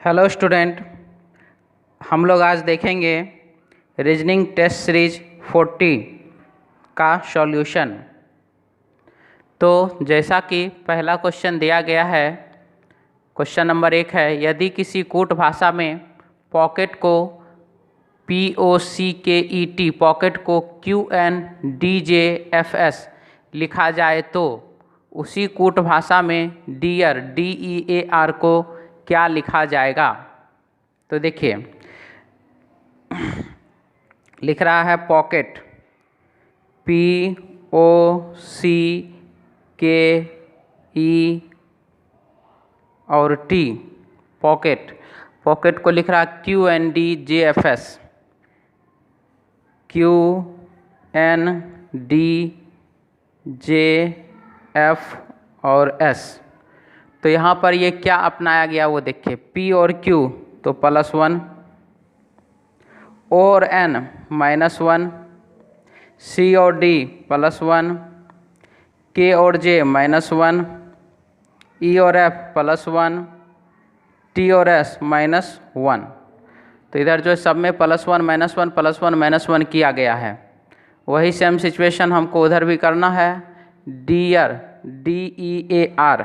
Hello student, हम लोग आज देखेंगे रीजनिंग टेस्ट सीरीज 40 का सॉल्यूशन। तो जैसा कि पहला क्वेश्चन दिया गया है, क्वेश्चन नंबर 1 है, यदि किसी कूट भाषा में पॉकेट को POCKET पॉकेट को QNDJFS लिखा जाए तो उसी कूट भाषा में डियर DEAR को क्या लिखा जाएगा। तो देखिए, लिख रहा है पॉकेट POCKE और T पॉकेट को लिख रहा है QNDJFS QNDJF और S। तो यहाँ पर ये क्या अपनाया गया वो देखिए, P और Q तो +1, O और N -1, C और D +1, K और J -1, E और F +1, T और S -1। तो इधर जो सब में +1 -1 +1 -1 किया गया है, वही सेम सिचुएशन हमको उधर भी करना है। डियर DEAR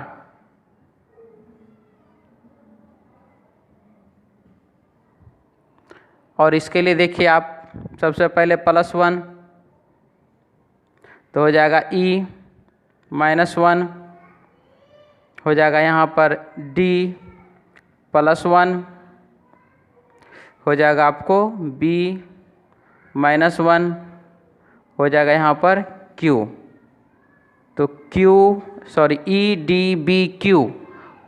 और इसके लिए देखिए आप सबसे पहले +1 तो हो जाएगा E -1 हो जाएगा, यहाँ पर D +1 हो जाएगा, आपको B -1 हो जाएगा, यहाँ पर Q। तो EDBQ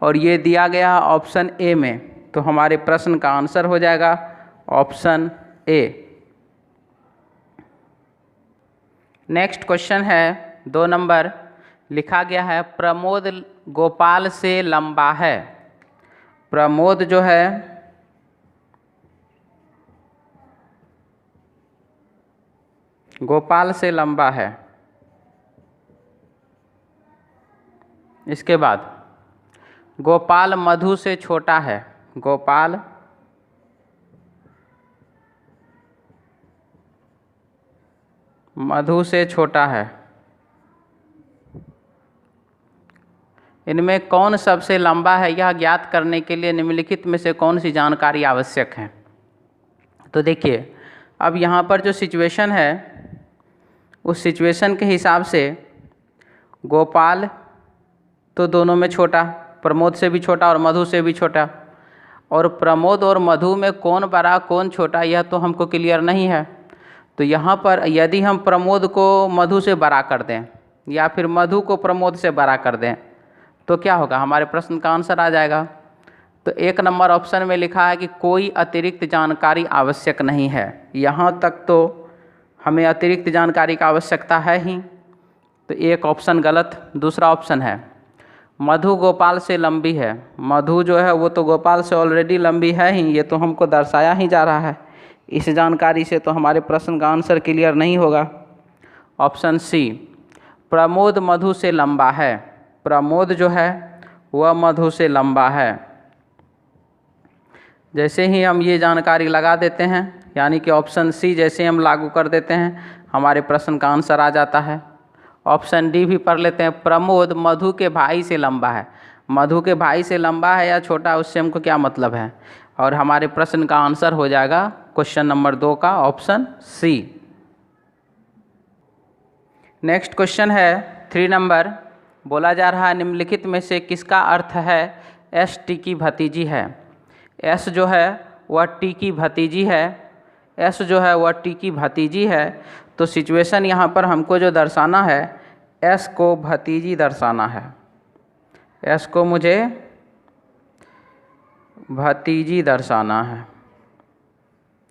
और ये दिया गया ऑप्शन ए में, तो हमारे प्रश्न का आंसर हो जाएगा ऑप्शन ए। नेक्स्ट क्वेश्चन है 2 नंबर, लिखा गया है प्रमोद गोपाल से लंबा है। प्रमोद जो है गोपाल से लंबा है। इसके बाद गोपाल मधु से छोटा है। गोपाल मधु से छोटा है। इनमें कौन सबसे लंबा है, यह ज्ञात करने के लिए निम्नलिखित में से कौन सी जानकारी आवश्यक है। तो देखिए, अब यहाँ पर जो सिचुएशन है, उस सिचुएशन के हिसाब से गोपाल तो दोनों में छोटा, प्रमोद से भी छोटा और मधु से भी छोटा, और प्रमोद और मधु में कौन बड़ा कौन छोटा यह तो हमको क्लियर नहीं है। तो यहाँ पर यदि हम प्रमोद को मधु से बड़ा कर दें या फिर मधु को प्रमोद से बड़ा कर दें तो क्या होगा, हमारे प्रश्न का आंसर आ जाएगा। तो 1 नंबर ऑप्शन में लिखा है कि कोई अतिरिक्त जानकारी आवश्यक नहीं है। यहाँ तक तो हमें अतिरिक्त जानकारी की आवश्यकता है ही, तो 1 ऑप्शन गलत। दूसरा ऑप्शन है मधु गोपाल से लंबी है। मधु जो है वो तो गोपाल से ऑलरेडी लंबी है ही, ये तो हमको दर्शाया ही जा रहा है। इस जानकारी से तो हमारे प्रश्न का आंसर क्लियर नहीं होगा। ऑप्शन सी, प्रमोद मधु से लंबा है। प्रमोद जो है वह मधु से लंबा है। जैसे ही हम ये जानकारी लगा देते हैं, यानी कि ऑप्शन सी जैसे हम लागू कर देते हैं, हमारे प्रश्न का आंसर आ जाता है। ऑप्शन डी भी पढ़ लेते हैं, प्रमोद मधु के भाई से लंबा है। मधु के भाई से लंबा है या छोटा, उससे हमको क्या मतलब है, और हमारे प्रश्न का आंसर हो जाएगा क्वेश्चन नंबर 2 का ऑप्शन सी। नेक्स्ट क्वेश्चन है 3 नंबर, बोला जा रहा है निम्नलिखित में से किसका अर्थ है एस टी की भतीजी है। एस जो है वह टी की भतीजी है। एस जो है वह टी की भतीजी है। तो सिचुएशन यहाँ पर हमको जो दर्शाना है, एस को भतीजी दर्शाना है। एस को मुझे भतीजी दर्शाना है,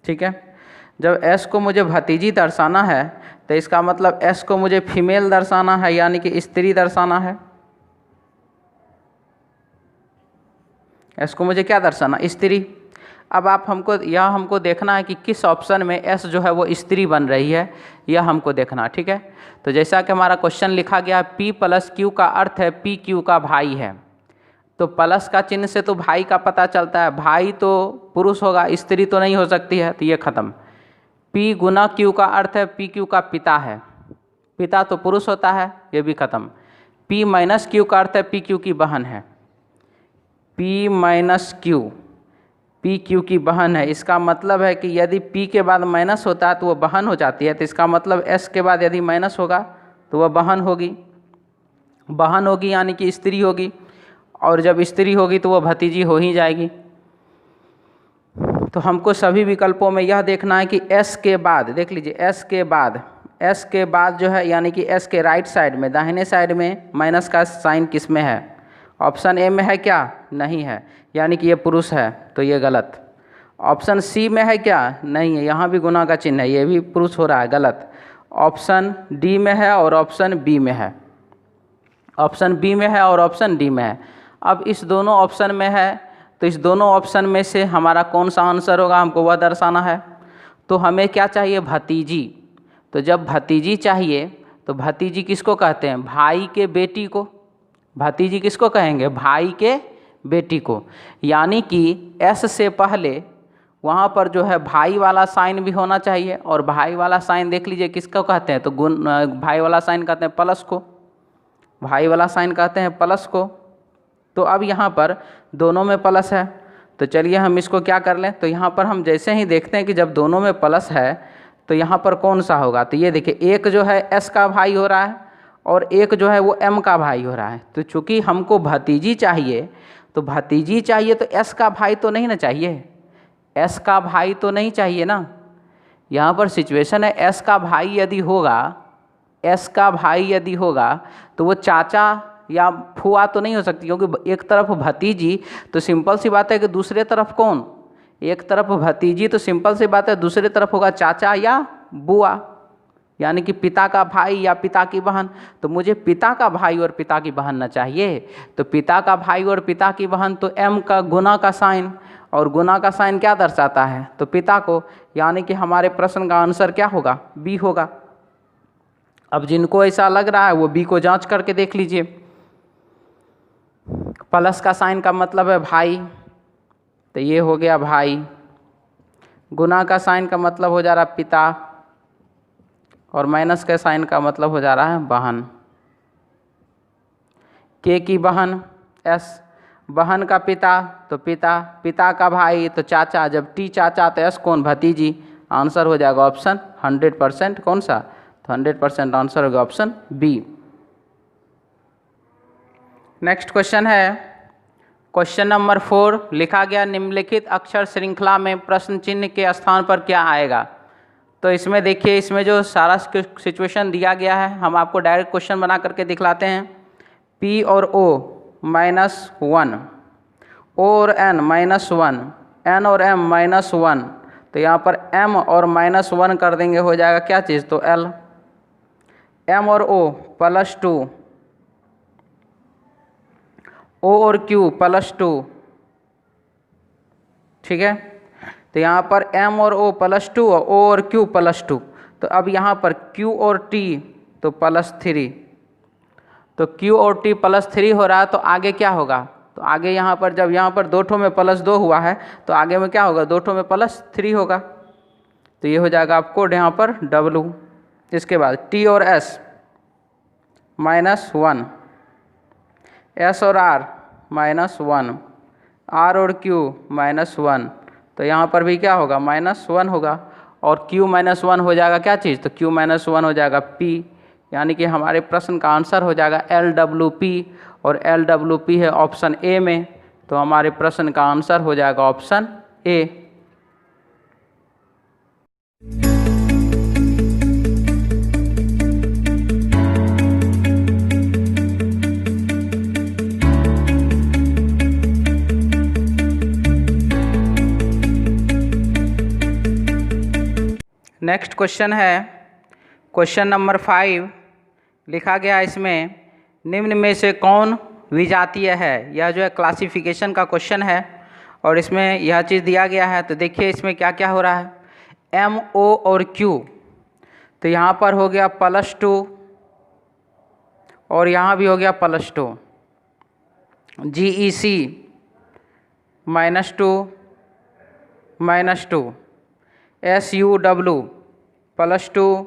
ठीक है। जब एस को मुझे भतीजी दर्शाना है तो इसका मतलब एस को मुझे फीमेल दर्शाना है, यानी कि स्त्री दर्शाना है। एस को मुझे क्या दर्शाना, स्त्री। अब आप हमको देखना है कि किस ऑप्शन में एस जो है वो स्त्री बन रही है, यह हमको देखना, ठीक है। तो जैसा कि हमारा क्वेश्चन लिखा गया P + Q का अर्थ है P Q का भाई है। तो प्लस का चिन्ह से तो भाई का पता चलता है, भाई तो पुरुष होगा, स्त्री तो नहीं हो सकती है, तो ये खत्म। P गुना Q का अर्थ है PQ का पिता है, पिता तो पुरुष होता है, ये भी खत्म। P माइनस Q का अर्थ है PQ की बहन है, P माइनस Q PQ की बहन है। इसका मतलब है कि यदि P के बाद माइनस होता है तो वह बहन हो जाती है, तो इसका मतलब S के बाद यदि माइनस होगा तो वह बहन होगी, बहन होगी यानी कि स्त्री होगी, और जब स्त्री होगी तो वह भतीजी हो ही जाएगी। तो हमको सभी विकल्पों में यह देखना है कि S के बाद, देख लीजिए S के बाद जो है यानी कि S के राइट साइड में, दाहिने साइड में माइनस का साइन किस में है? ऑप्शन ए में है क्या? नहीं है, यानी कि ये पुरुष है, तो ये गलत। ऑप्शन सी में है क्या? नहीं है, यहाँ भी गुना का चिन्ह है, ये भी पुरुष हो रहा है, गलत। ऑप्शन डी में है और ऑप्शन बी में है, ऑप्शन बी में है और ऑप्शन डी में है। अब इस दोनों ऑप्शन में है, तो इस दोनों ऑप्शन में से हमारा कौन सा आंसर होगा हमको वह दर्शाना है। तो हमें क्या चाहिए? भतीजी। तो जब भतीजी चाहिए तो भतीजी किसको कहते हैं? भाई के बेटी को। भतीजी किसको कहेंगे? भाई के बेटी को। यानी कि एस से पहले वहाँ पर जो है भाई वाला साइन भी होना चाहिए, और भाई वाला साइन देख लीजिए किसको कहते हैं? तो भाई वाला साइन कहते हैं प्लस को, भाई वाला साइन कहते हैं प्लस को। तो अब यहाँ पर दोनों में प्लस है, तो चलिए हम इसको क्या कर लें। तो यहाँ पर हम जैसे ही देखते हैं कि जब दोनों में प्लस है तो यहाँ पर कौन सा होगा? तो ये देखिए, एक जो है एस का भाई हो रहा है और एक जो है वो एम का भाई हो रहा है। तो चूँकि हमको भतीजी चाहिए, तो भतीजी चाहिए तो एस का भाई तो नहीं ना चाहिए, एस का भाई तो नहीं चाहिए ना। यहाँ पर सिचुएशन है एस का भाई यदि होगा, एस का भाई यदि होगा तो वो चाचा या फुआ तो नहीं हो सकती, क्योंकि एक तरफ भतीजी तो सिंपल सी बात है कि दूसरे तरफ कौन? एक तरफ भतीजी तो सिंपल सी बात है, दूसरे तरफ होगा चाचा या बुआ, यानी कि पिता का भाई या पिता की बहन। तो मुझे पिता का भाई और पिता की बहन ना चाहिए, तो पिता का भाई और पिता की बहन तो एम का गुना का साइन, और गुना का साइन क्या दर्शाता है? तो पिता को, यानी कि हमारे प्रश्न का आंसर क्या होगा? बी होगा। अब जिनको ऐसा लग रहा है वो बी को जांच करके देख लीजिए। प्लस का साइन का मतलब है भाई, तो ये हो गया भाई। गुना का साइन का मतलब हो जा रहा है पिता, और माइनस के साइन का मतलब हो जा रहा है बहन। के की बहन एस, बहन का पिता तो पिता, पिता का भाई तो चाचा, जब टी चाचा तो एस कौन? भतीजी। आंसर हो जाएगा ऑप्शन 100%, कौन सा? तो 100% आंसर होगा ऑप्शन बी। नेक्स्ट क्वेश्चन है क्वेश्चन नंबर 4। लिखा गया निम्नलिखित अक्षर श्रृंखला में प्रश्न चिन्ह के स्थान पर क्या आएगा? तो इसमें देखिए, इसमें जो सारा सिचुएशन दिया गया है हम आपको डायरेक्ट क्वेश्चन बना करके दिखलाते हैं। P और O -1, O और N -1, N और M -1, तो यहाँ पर M और -1 कर देंगे, हो जाएगा क्या चीज़? तो L। M और O +2, O और Q +2, ठीक है। तो यहाँ पर M और O +2 और O और Q +2, तो अब यहाँ पर Q और T तो +3, तो Q और T +3 हो रहा है, तो आगे क्या होगा? तो आगे यहाँ पर जब यहाँ पर दो ठो में +2 हुआ है तो आगे में क्या होगा? दो ठो में +3 होगा, तो ये हो जाएगा आपको यहाँ पर W। इसके बाद T और S -1, S और R -1, R और Q -1, तो यहाँ पर भी क्या होगा? -1 होगा, और Q -1 हो जाएगा क्या चीज़? तो Q -1 हो जाएगा P, यानी कि हमारे प्रश्न का आंसर हो जाएगा LWP, और LWP है ऑप्शन ए में, तो हमारे प्रश्न का आंसर हो जाएगा ऑप्शन ए। नेक्स्ट क्वेश्चन है क्वेश्चन नंबर 5। लिखा गया इसमें निम्न में से कौन विजातीय है? यह जो है क्लासिफिकेशन का क्वेश्चन है, और इसमें यह चीज़ दिया गया है। तो देखिए इसमें क्या क्या हो रहा है। M, O और Q, तो यहाँ पर हो गया +2 और यहाँ भी हो गया +2, GEC -2 -2, SUW +2,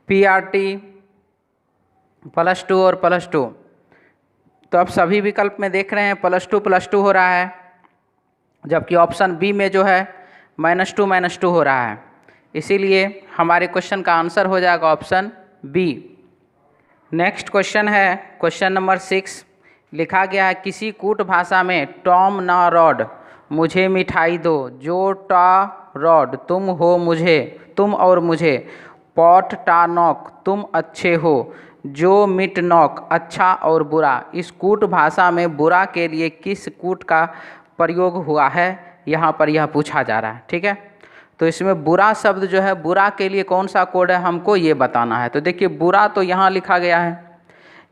PRT +2 और +2। तो अब सभी विकल्प में देख रहे हैं +2 हो रहा है, जबकि ऑप्शन बी में जो है -2 हो रहा है। इसीलिए हमारे क्वेश्चन का आंसर हो जाएगा ऑप्शन बी। नेक्स्ट क्वेश्चन है क्वेश्चन नंबर 6। लिखा गया है किसी कूट भाषा में टॉम ना रॉड मुझे मिठाई दो, जो टा रॉड तुम हो मुझे, तुम और मुझे, पॉट टा नॉक तुम अच्छे हो, जो मिट नॉक अच्छा और बुरा। इस कूट भाषा में बुरा के लिए किस कूट का प्रयोग हुआ है, यहाँ पर यह पूछा जा रहा है। ठीक है, तो इसमें बुरा शब्द जो है, बुरा के लिए कौन सा कोड है हमको ये बताना है। तो देखिए बुरा तो यहाँ लिखा गया है,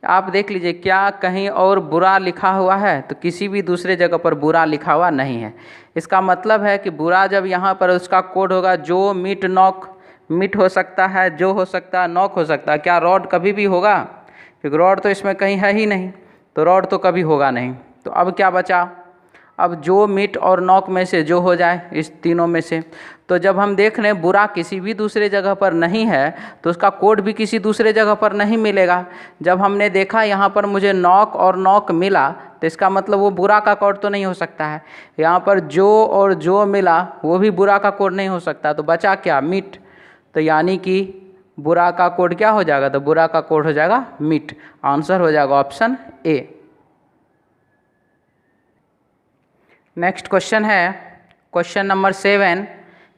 आप देख लीजिए क्या कहीं और बुरा लिखा हुआ है, तो किसी भी दूसरे जगह पर बुरा लिखा हुआ नहीं है। इसका मतलब है कि बुरा जब यहाँ पर उसका कोड होगा जो मिट नॉक, मिट हो सकता है, जो हो सकता है, नॉक हो सकता है। क्या रॉड कभी भी होगा? क्योंकि रॉड तो इसमें कहीं है ही नहीं, तो रॉड तो कभी होगा नहीं। तो अब क्या बचा? अब जो मिट और नॉक में से जो हो जाए, इस तीनों में से। तो जब हम देख रहे हैं बुरा किसी भी दूसरे जगह पर नहीं है, तो उसका कोड भी किसी दूसरे जगह पर नहीं मिलेगा। जब हमने देखा यहाँ पर मुझे नॉक और नॉक मिला, तो इसका मतलब वो बुरा का कोड तो नहीं हो सकता है। यहाँ पर जो और जो मिला वो भी बुरा का कोड नहीं हो सकता। तो बचा क्या? मिट। तो यानी कि बुरा का कोड क्या हो जाएगा? तो बुरा का कोड हो जाएगा मिट। आंसर हो जाएगा ऑप्शन ए। नेक्स्ट क्वेश्चन है क्वेश्चन नंबर 7।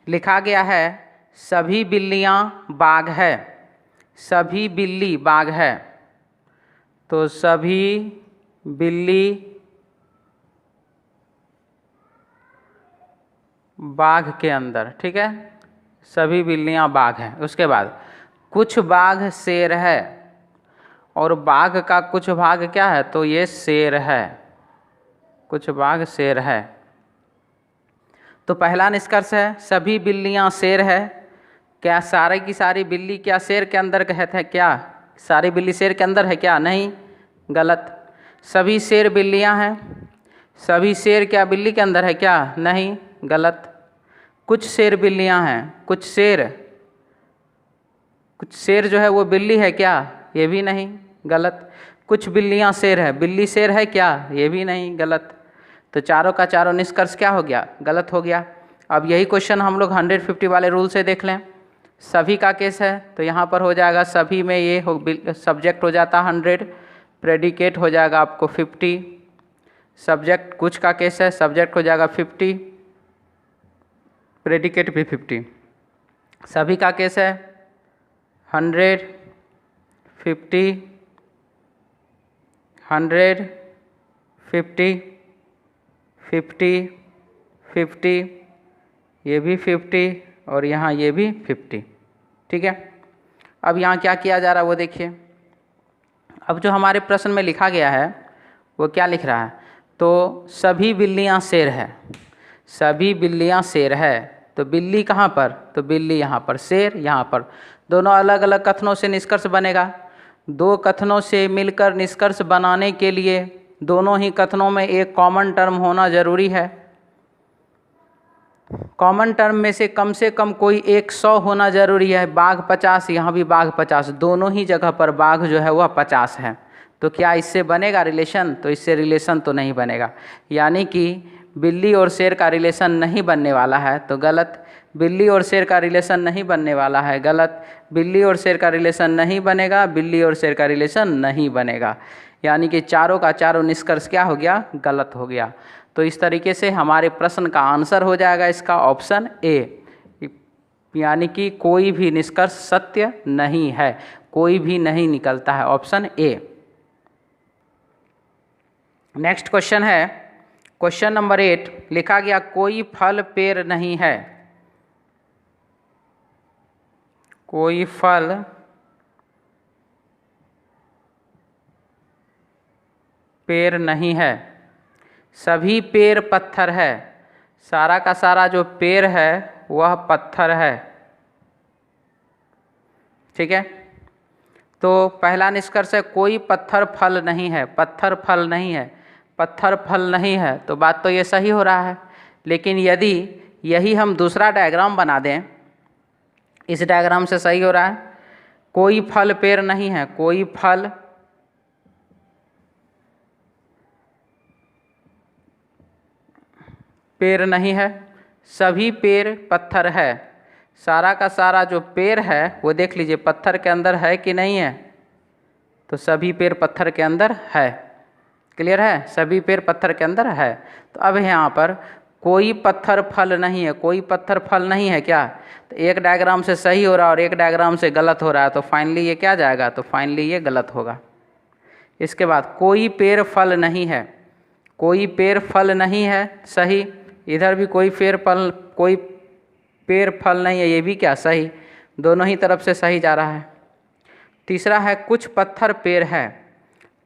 लिखा गया है सभी बिल्लियाँ बाघ है, सभी बिल्ली बाघ है। तो सभी बिल्ली बाघ के अंदर, ठीक है, सभी बिल्लियाँ बाघ हैं। उसके बाद कुछ बाघ शेर है, और बाघ का कुछ भाग क्या है? तो ये शेर है, कुछ बाघ शेर है। तो पहला निष्कर्ष है सभी बिल्लियाँ शेर है। क्या सारी की सारी बिल्ली क्या शेर के अंदर है? क्या सारी बिल्ली शेर के अंदर है? क्या नहीं, गलत। सभी शेर बिल्लियाँ हैं। सभी शेर क्या बिल्ली के अंदर है? क्या नहीं, गलत। कुछ शेर बिल्लियाँ हैं, कुछ शेर जो है वो बिल्ली है क्या? ये भी नहीं, गलत। कुछ बिल्लियाँ शेर है, बिल्ली शेर है क्या? ये भी नहीं, गलत। तो चारों का चारों निष्कर्ष क्या हो गया? गलत हो गया। अब यही क्वेश्चन हम लोग 150 वाले रूल से देख लें। सभी का केस है, तो यहाँ पर हो जाएगा सभी में ये सब्जेक्ट हो जाता 100, प्रेडिकेट हो जाएगा आपको 50। सब्जेक्ट कुछ का केस है, सब्जेक्ट हो जाएगा 50, प्रेडिकेट भी 50। सभी का केस है 100, 50, 100, 50, 50, 50, ये भी 50 और यहाँ ये भी 50। ठीक है, अब यहाँ क्या किया जा रहा है वो देखिए। अब जो हमारे प्रश्न में लिखा गया है वो क्या लिख रहा है? तो सभी बिल्लियाँ शेर है, सभी बिल्लियाँ शेर है। तो बिल्ली कहाँ पर? तो बिल्ली यहाँ पर, शेर यहाँ पर। दोनों अलग अलग कथनों से निष्कर्ष बनेगा। दो कथनों से मिलकर निष्कर्ष बनाने के लिए दोनों ही कथनों में एक कॉमन टर्म होना जरूरी है। कॉमन टर्म में से कम कोई एक 100 होना जरूरी है। बाघ 50, यहाँ भी बाघ 50, दोनों ही जगह पर बाघ जो है वह 50 है। तो क्या इससे बनेगा रिलेशन? तो इससे रिलेशन तो नहीं बनेगा। यानी कि बिल्ली और शेर का रिलेशन नहीं बनने वाला है, तो गलत। बिल्ली और शेर का रिलेशन नहीं बनने वाला है, गलत। बिल्ली और शेर का रिलेशन नहीं बनेगा, बिल्ली और शेर का रिलेशन नहीं बनेगा। यानी कि चारों का चारों निष्कर्ष क्या हो गया? गलत हो गया। तो इस तरीके से हमारे प्रश्न का आंसर हो जाएगा इसका ऑप्शन ए। यानी कि कोई भी निष्कर्ष सत्य नहीं है, कोई भी नहीं निकलता है, ऑप्शन ए। नेक्स्ट क्वेश्चन है क्वेश्चन नंबर 8। लिखा गया कोई फल पेड़ नहीं है, कोई फल पेड़ नहीं है, सभी पेड़ पत्थर है। सारा का सारा जो पेड़ है वह पत्थर है, ठीक है। तो पहला निष्कर्ष है कोई पत्थर फल नहीं है, पत्थर फल नहीं है, पत्थर फल नहीं है, तो बात तो ये सही हो रहा है। लेकिन यदि यही हम दूसरा डायग्राम बना दें, इस डायग्राम से सही हो रहा है, कोई फल पेड़ नहीं है, कोई फल पेड़ नहीं है, सभी पेड़ पत्थर है। सारा का सारा जो पेड़ है वो देख लीजिए पत्थर के अंदर है कि नहीं है, तो सभी पेड़ पत्थर के अंदर है। क्लियर है, सभी पेड़ पत्थर के अंदर है। तो अब यहाँ पर कोई पत्थर फल नहीं है, कोई पत्थर फल नहीं है क्या, तो एक डायग्राम से सही हो रहा है और एक डायग्राम से गलत हो रहा है, तो फाइनली ये क्या जाएगा, तो फाइनली ये गलत होगा। इसके बाद कोई पेड़ फल नहीं है, कोई पेड़ फल नहीं है, सही। इधर भी कोई पेड़ फल नहीं है, ये भी क्या, सही। दोनों ही तरफ से सही जा रहा है। तीसरा है कुछ पत्थर पेड़ है,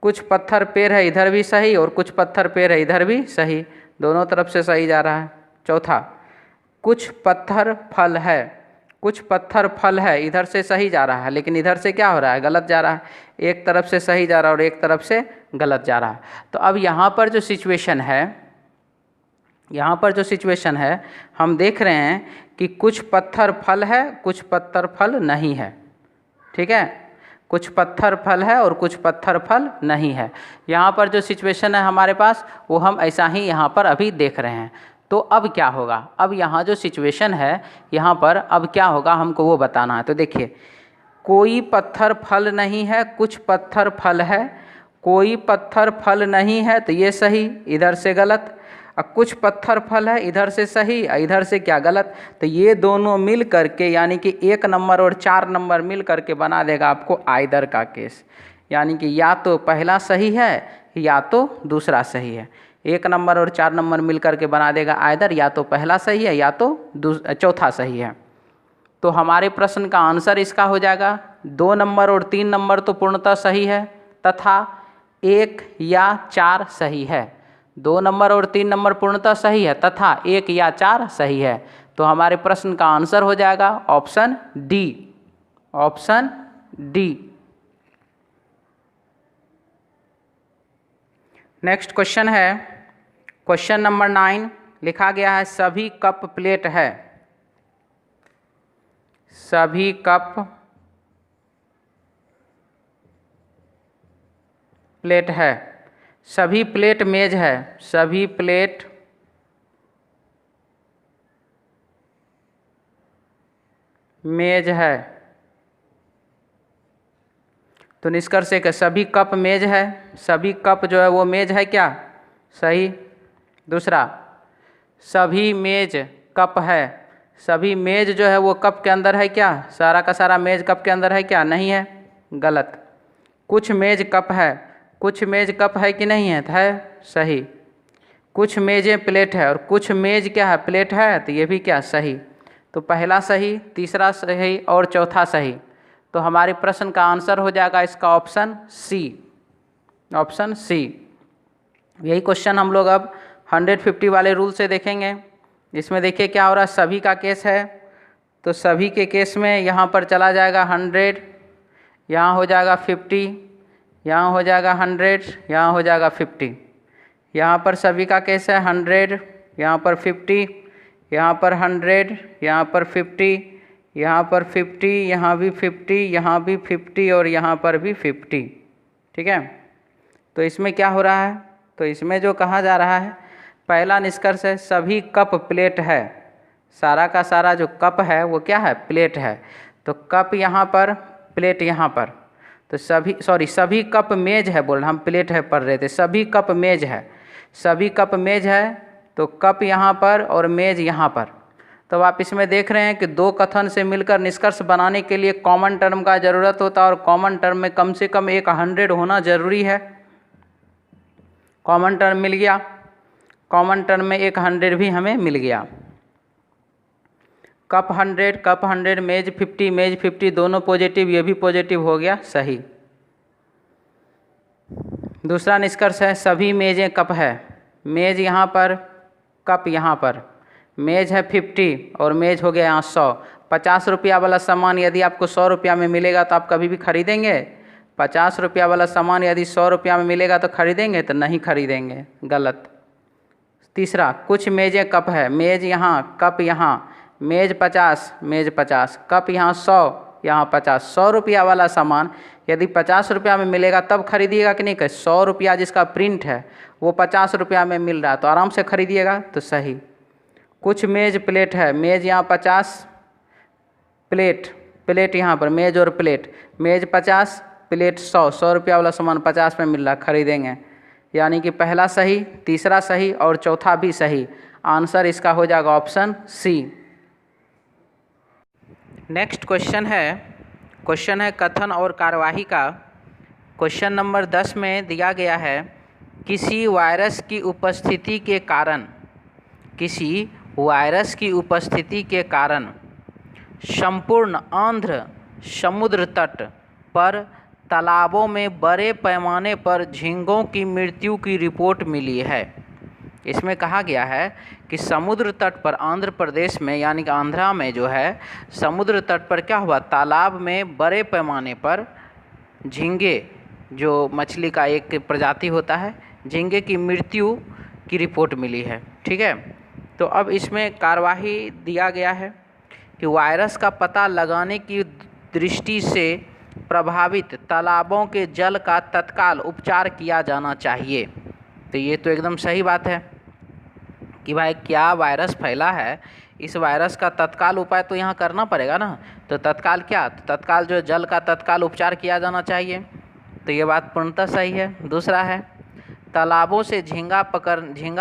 कुछ पत्थर पेड़ है, इधर भी सही, और कुछ पत्थर पेड़ है, इधर भी सही, दोनों तरफ से सही जा रहा है। चौथा, कुछ पत्थर फल है, कुछ पत्थर फल है, इधर से सही जा रहा है, लेकिन इधर से क्या हो रहा है, गलत जा रहा है। एक तरफ से सही जा रहा है और एक तरफ से गलत जा रहा है। तो अब यहाँ पर जो सिचुएशन है, यहाँ पर जो सिचुएशन है, हम देख रहे हैं कि कुछ पत्थर फल है, कुछ पत्थर फल नहीं है। ठीक है, कुछ पत्थर फल है और कुछ पत्थर फल नहीं है। यहाँ पर जो सिचुएशन है हमारे पास, वो हम ऐसा ही यहाँ पर अभी देख रहे हैं। तो अब क्या होगा, अब यहाँ जो सिचुएशन है यहाँ पर अब क्या होगा हमको वो बताना है। तो देखिए, कोई पत्थर फल नहीं है, कुछ पत्थर फल है, कोई पत्थर फल नहीं है, तो ये सही, इधर से गलत। कुछ पत्थर फल है, इधर से सही, इधर से क्या, गलत। तो ये दोनों मिल करके यानी कि 1 नंबर और 4 नंबर मिल करके बना देगा आपको आइदर का केस, यानी कि या तो पहला सही है या तो दूसरा सही है। 1 नंबर और 4 नंबर मिल करके बना देगा आइदर या तो पहला सही है या तो चौथा सही है। तो हमारे प्रश्न का आंसर इसका हो जाएगा 2 नंबर और 3 नंबर तो पूर्णतः सही है, तथा 1 या 4 सही है। 2 नंबर और 3 नंबर पूर्णतः सही है तथा 1 या 4 सही है। तो हमारे प्रश्न का आंसर हो जाएगा option D, option D. Next question है, क्वेश्चन नंबर 9 लिखा गया है सभी कप प्लेट है, सभी कप प्लेट है, सभी प्लेट मेज है, सभी प्लेट मेज है। तो निष्कर्ष है कि सभी कप मेज है, सभी कप जो है वो मेज है क्या, सही। दूसरा, सभी मेज कप है, सभी मेज जो है वो कप के अंदर है क्या, सारा का सारा मेज कप के अंदर है क्या, नहीं है, गलत। कुछ मेज कप है, कुछ मेज कप है कि नहीं है, सही। कुछ मेजें प्लेट है और कुछ मेज क्या है, प्लेट है, तो ये भी क्या, सही। तो पहला सही, तीसरा सही और चौथा सही। तो हमारे प्रश्न का आंसर हो जाएगा इसका ऑप्शन सी, ऑप्शन सी। यही क्वेश्चन हम लोग अब 150 वाले रूल से देखेंगे। इसमें देखिए क्या हो रहा है, सभी का केस है, तो सभी के केस में यहाँ पर चला जाएगा 100, यहाँ हो जाएगा 50, यहाँ हो जाएगा 100, यहाँ हो जाएगा 50। यहाँ पर सभी का केस है 100, यहाँ पर 50, यहाँ पर 100, यहाँ पर 50, यहाँ पर 50, यहाँ भी 50, यहाँ भी 50 और यहाँ पर भी 50। ठीक है, तो इसमें क्या हो रहा है, तो इसमें जो कहा जा रहा है, पहला निष्कर्ष है सभी कप प्लेट है, सारा का सारा जो कप है वो क्या है, प्लेट है। तो कप यहाँ पर, प्लेट यहाँ पर, तो सभी कप मेज है, बोल हम प्लेट है पढ़ रहे थे, सभी कप मेज है, सभी कप मेज है, तो कप यहाँ पर और मेज यहाँ पर। तो आप इसमें देख रहे हैं कि 2 कथन से मिलकर निष्कर्ष बनाने के लिए कॉमन टर्म का ज़रूरत होता है और कॉमन टर्म में कम से कम एक 100 होना ज़रूरी है। कॉमन टर्म मिल गया, कॉमन टर्म में एक 100 भी हमें मिल गया। कप 100, मेज 50, मेज 50, दोनों पॉजिटिव, ये भी पॉजिटिव हो गया, सही। दूसरा निष्कर्ष है सभी मेजें कप है, मेज यहाँ पर, कप यहाँ पर, मेज है 50 और मेज हो गया यहाँ 100। 50 रुपया वाला सामान यदि आपको 100 रुपया में मिलेगा तो आप कभी भी खरीदेंगे? 50 रुपया वाला सामान यदि 100 रुपया में मिलेगा तो खरीदेंगे? तो नहीं खरीदेंगे, गलत। तीसरा, कुछ मेजें कप है, मेज यहाँ कप यहाँ, मेज 50, कप यहाँ 100, यहाँ 50। 100 रुपया वाला सामान यदि 50 रुपया में मिलेगा तब खरीदिएगा कि नहीं? कहे 100 रुपया जिसका प्रिंट है वो 50 रुपया में मिल रहा है तो आराम से खरीदिएगा, तो सही। कुछ मेज प्लेट है, मेज यहाँ 50, प्लेट यहाँ पर मेज और प्लेट, मेज 50 प्लेट 100 रुपया वाला सामान 50 में मिल रहा है, खरीदेंगे। यानी कि पहला सही, तीसरा सही और चौथा भी सही। आंसर इसका हो जाएगा ऑप्शन सी। नेक्स्ट क्वेश्चन है कथन और कार्यवाही का। क्वेश्चन नंबर 10 में दिया गया है, किसी वायरस की उपस्थिति के कारण संपूर्ण आंध्र समुद्र तट पर तालाबों में बड़े पैमाने पर झींगों की मृत्यु की रिपोर्ट मिली है। इसमें कहा गया है कि समुद्र तट पर आंध्र प्रदेश में यानी कि आंध्रा में जो है समुद्र तट पर क्या हुआ, तालाब में बड़े पैमाने पर झींगे, जो मछली का एक प्रजाति होता है, झींगे की मृत्यु की रिपोर्ट मिली है। ठीक है, तो अब इसमें कार्यवाही दिया गया है कि वायरस का पता लगाने की दृष्टि से प्रभावित तालाबों के जल का तत्काल उपचार किया जाना चाहिए। तो ये तो एकदम सही बात है कि भाई क्या वायरस फैला है, इस वायरस का तत्काल उपाय तो यहाँ करना पड़ेगा ना। तो तत्काल क्या, तो तत्काल जो जल का तत्काल उपचार किया जाना चाहिए, तो ये बात पूर्णतः सही है। दूसरा है, तालाबों से झींगा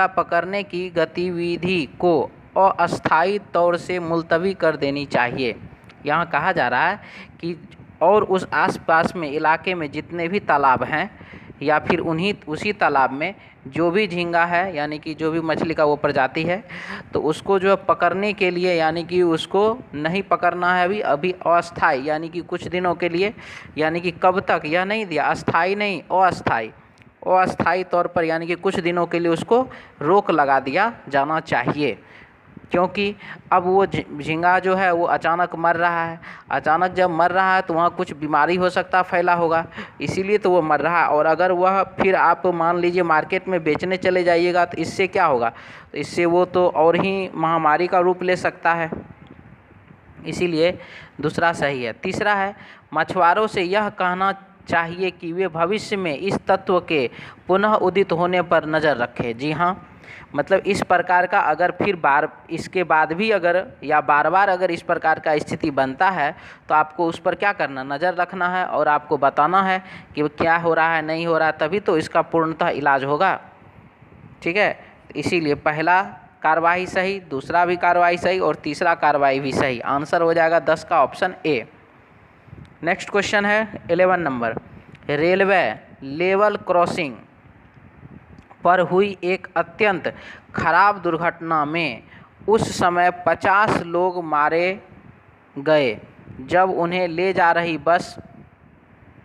पकड़ने की गतिविधि को अस्थायी तौर से मुलतवी कर देनी चाहिए। यहाँ कहा जा रहा है कि और उस आसपास में इलाके में जितने भी तालाब हैं या फिर उसी तालाब में जो भी झींगा है यानी कि जो भी मछली का वो प्रजाति है, तो उसको जो पकड़ने के लिए यानी कि उसको नहीं पकड़ना है अभी अस्थाई यानी कि कुछ दिनों के लिए, यानी कि कब तक यह नहीं दिया, अस्थाई नहीं अस्थाई तौर पर यानी कि कुछ दिनों के लिए उसको रोक लगा दिया जाना चाहिए। क्योंकि अब वो झींगा जो है वो अचानक मर रहा है, अचानक जब मर रहा है तो वहाँ कुछ बीमारी हो सकता फैला होगा, इसीलिए तो वो मर रहा है। और अगर वह फिर आप मान लीजिए मार्केट में बेचने चले जाइएगा तो इससे क्या होगा, तो इससे वो तो और ही महामारी का रूप ले सकता है, इसीलिए दूसरा सही है। तीसरा है, मछुआरों से यह कहना चाहिए कि वे भविष्य में इस तत्व के पुनः उदित होने पर नज़र रखें। जी हाँ, मतलब इस प्रकार का अगर फिर इसके बाद भी अगर या बार बार अगर इस प्रकार का स्थिति बनता है तो आपको उस पर क्या करना, नज़र रखना है और आपको बताना है कि क्या हो रहा है नहीं हो रहा है, तभी तो इसका पूर्णतः इलाज होगा। ठीक है, इसीलिए पहला कार्रवाई सही, दूसरा भी कार्रवाई सही और तीसरा कार्रवाई भी सही। आंसर हो जाएगा 10 का ऑप्शन ए। नेक्स्ट क्वेश्चन है 11 नंबर, रेलवे लेवल क्रॉसिंग पर हुई एक अत्यंत खराब दुर्घटना में उस समय 50 लोग मारे गए जब उन्हें ले जा रही बस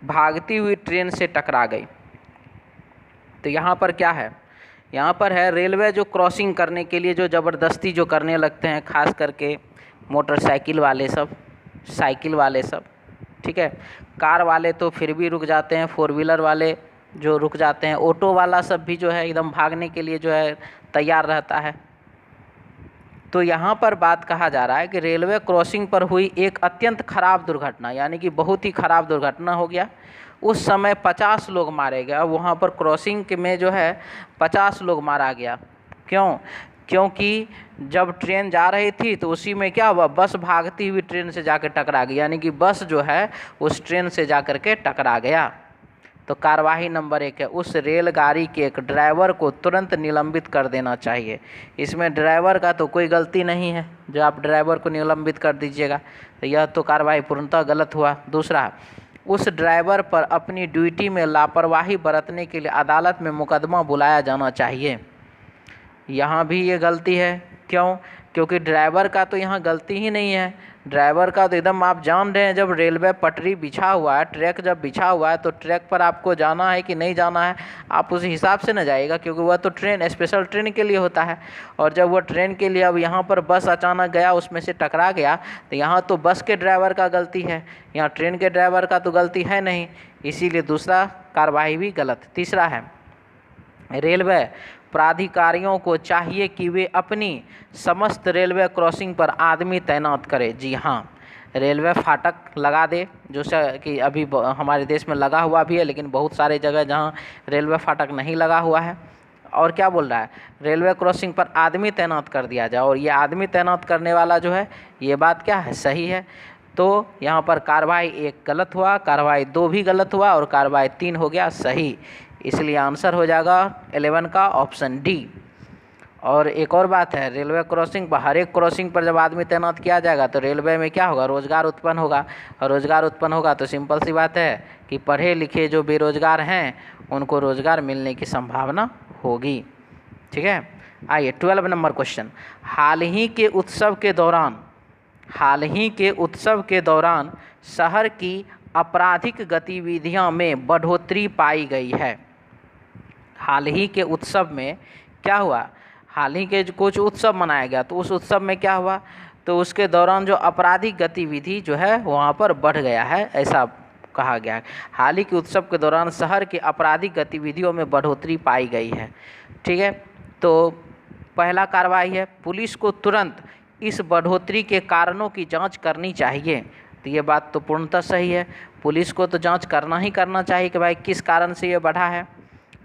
भागती हुई ट्रेन से टकरा गई। तो यहाँ पर क्या है, यहाँ पर है रेलवे जो क्रॉसिंग करने के लिए जो ज़बरदस्ती जो करने लगते हैं, खास करके मोटरसाइकिल वाले सब, साइकिल वाले सब। ठीक है, कार वाले तो फिर भी रुक जाते हैं, 4 व्हीलर वाले जो रुक जाते हैं, ऑटो वाला सब भी जो है एकदम भागने के लिए जो है तैयार रहता है। तो यहाँ पर बात कहा जा रहा है कि रेलवे क्रॉसिंग पर हुई एक अत्यंत खराब दुर्घटना, यानी कि बहुत ही खराब दुर्घटना हो गया। उस समय 50 लोग मारे गए। वहाँ पर क्रॉसिंग में जो है 50 लोग मारा गया। क्यों? क्योंकि जब ट्रेन जा रही थी तो उसी में क्या हुआ, बस भागती हुई ट्रेन से जाकर टकरा गई, यानी कि बस जो है उस ट्रेन से जाकर के टकरा गया। तो कार्यवाही नंबर 1 है, उस रेलगाड़ी के एक ड्राइवर को तुरंत निलंबित कर देना चाहिए। इसमें ड्राइवर का तो कोई गलती नहीं है, जो आप ड्राइवर को निलंबित कर दीजिएगा तो यह तो कार्यवाही पूर्णतः गलत हुआ। दूसरा, उस ड्राइवर पर अपनी ड्यूटी में लापरवाही बरतने के लिए अदालत में मुकदमा बुलाया जाना चाहिए। यहाँ भी ये गलती है। क्यों? क्योंकि ड्राइवर का तो यहाँ गलती ही नहीं है, ड्राइवर का तो एकदम आप जान रहे हैं, जब रेलवे पटरी बिछा हुआ है, ट्रैक जब बिछा हुआ है तो ट्रैक पर आपको जाना है कि नहीं जाना है, आप उस हिसाब से न जाइएगा, क्योंकि वह तो ट्रेन स्पेशल ट्रेन के लिए होता है। और जब वो ट्रेन के लिए अब यहाँ पर बस अचानक गया, उसमें से टकरा गया, तो यहाँ तो बस के ड्राइवर का गलती है, यहाँ ट्रेन के ड्राइवर का तो गलती है नहीं, इसीलिए दूसरा कार्यवाही भी गलत। तीसरा है, रेलवे प्राधिकारियों को चाहिए कि वे अपनी समस्त रेलवे क्रॉसिंग पर आदमी तैनात करें। जी हाँ, रेलवे फाटक लगा दे, जो कि अभी हमारे देश में लगा हुआ भी है, लेकिन बहुत सारे जगह जहाँ रेलवे फाटक नहीं लगा हुआ है। और क्या बोल रहा है, रेलवे क्रॉसिंग पर आदमी तैनात कर दिया जाए, और ये आदमी तैनात करने वाला जो है, ये बात क्या है, सही है। तो यहाँ पर कार्रवाई 1 गलत हुआ, कार्रवाई 2 भी गलत हुआ, और कार्रवाई 3 हो गया सही, इसलिए आंसर हो जाएगा 11 का ऑप्शन डी। और एक और बात है, रेलवे क्रॉसिंग पर, हर एक क्रॉसिंग पर जब आदमी तैनात किया जाएगा तो रेलवे में क्या होगा, रोजगार उत्पन्न होगा, और रोजगार उत्पन्न होगा तो सिंपल सी बात है कि पढ़े लिखे जो बेरोजगार हैं उनको रोजगार मिलने की संभावना होगी। ठीक है, आइए 12 नंबर क्वेश्चन। हाल ही के उत्सव के दौरान शहर की आपराधिक गतिविधियों में बढ़ोतरी पाई गई है। हाल ही के उत्सव में क्या हुआ, हाल ही के कुछ उत्सव मनाया गया, तो उस उत्सव में क्या हुआ, तो उसके दौरान जो आपराधिक गतिविधि जो है वहाँ पर बढ़ गया है, ऐसा कहा गया है। हाल ही के उत्सव के दौरान शहर की आपराधिक गतिविधियों में बढ़ोतरी पाई गई है। ठीक है, तो पहला कार्रवाई है, पुलिस को तुरंत इस बढ़ोतरी के कारणों की जांच करनी चाहिए। तो ये बात तो पूर्णतः सही है, पुलिस को तो जांच करना ही करना चाहिए कि भाई किस कारण से ये बढ़ा है।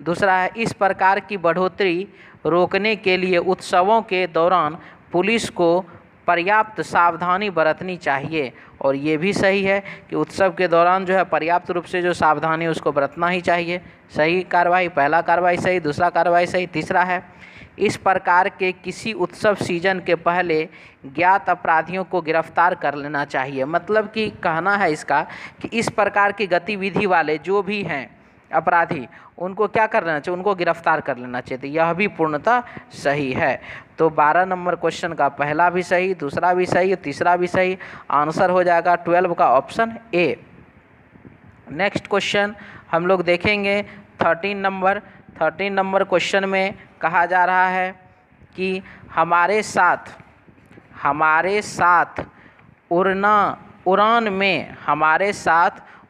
दूसरा है, इस प्रकार की बढ़ोतरी रोकने के लिए उत्सवों के दौरान पुलिस को पर्याप्त सावधानी बरतनी चाहिए, और ये भी सही है कि उत्सव के दौरान जो है पर्याप्त रूप से जो सावधानी उसको बरतना ही चाहिए। सही कार्रवाई, पहला कार्रवाई सही, दूसरा कार्रवाई सही। तीसरा है, इस प्रकार के किसी उत्सव सीजन के पहले ज्ञात अपराधियों को गिरफ्तार कर लेना चाहिए। मतलब कि कहना है इसका कि इस प्रकार की गतिविधि वाले जो भी हैं अपराधी, उनको क्या कर लेना चाहिए, उनको गिरफ्तार कर लेना चाहिए। तो यह भी पूर्णतः सही है। तो 12 नंबर क्वेश्चन का पहला भी सही, दूसरा भी सही, तीसरा भी सही, आंसर हो जाएगा 12 का ऑप्शन ए। नेक्स्ट क्वेश्चन हम लोग देखेंगे 13 नंबर क्वेश्चन में कहा जा रहा है कि हमारे साथ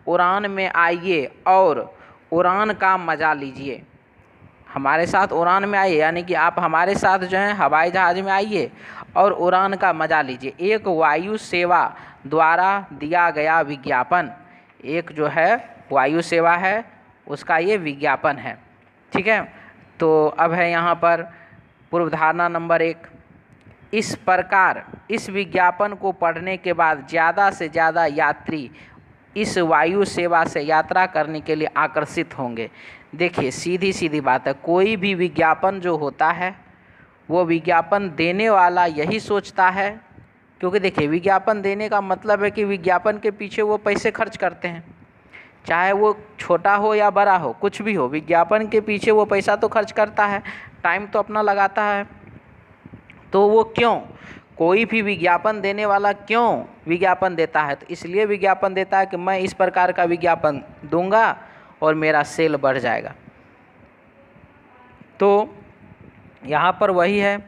उड़ान में आइए और उड़ान का मज़ा लीजिए। हमारे साथ उड़ान में आइए, यानी कि आप हमारे साथ जो है हवाई जहाज़ में आइए और उड़ान का मज़ा लीजिए। एक वायु सेवा द्वारा दिया गया विज्ञापन, एक जो है वायु सेवा है उसका ये विज्ञापन है। ठीक है, तो अब है यहाँ पर पूर्वधारणा नंबर 1। इस प्रकार इस विज्ञापन को पढ़ने के बाद ज़्यादा से ज़्यादा यात्री इस वायु सेवा से यात्रा करने के लिए आकर्षित होंगे। देखिए सीधी सीधी बात है, कोई भी विज्ञापन जो होता है वो विज्ञापन देने वाला यही सोचता है, क्योंकि देखिए विज्ञापन देने का मतलब है कि विज्ञापन के पीछे वो पैसे खर्च करते हैं, चाहे वो छोटा हो या बड़ा हो, कुछ भी हो, विज्ञापन के पीछे वो पैसा तो खर्च करता है, टाइम तो अपना लगाता है। तो वो क्यों, कोई भी विज्ञापन देने वाला क्यों विज्ञापन देता है, तो इसलिए विज्ञापन देता है कि मैं इस प्रकार का विज्ञापन दूंगा और मेरा सेल बढ़ जाएगा। तो यहाँ पर वही है,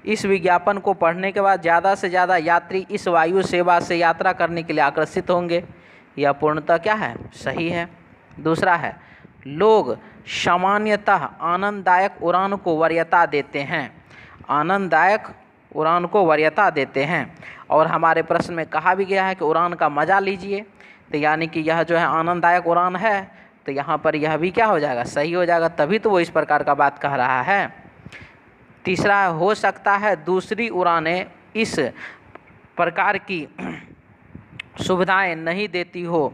इस विज्ञापन को पढ़ने के बाद ज़्यादा से ज़्यादा यात्री इस वायु सेवा से यात्रा करने के लिए आकर्षित होंगे। यह पूर्णतः क्या है, सही है। दूसरा है, लोग सामान्यतः आनंददायक उड़ान को वरीयता देते हैं, आनंददायक उड़ान को वरीयता देते हैं। और हमारे प्रश्न में कहा भी गया है कि उड़ान का मज़ा लीजिए, तो यानी कि यह जो है आनंददायक उड़ान है, तो यहाँ पर यह भी क्या हो जाएगा, सही हो जाएगा, तभी तो वो इस प्रकार का बात कह रहा है। तीसरा, हो सकता है दूसरी उड़ानें इस प्रकार की सुविधाएं नहीं देती हो।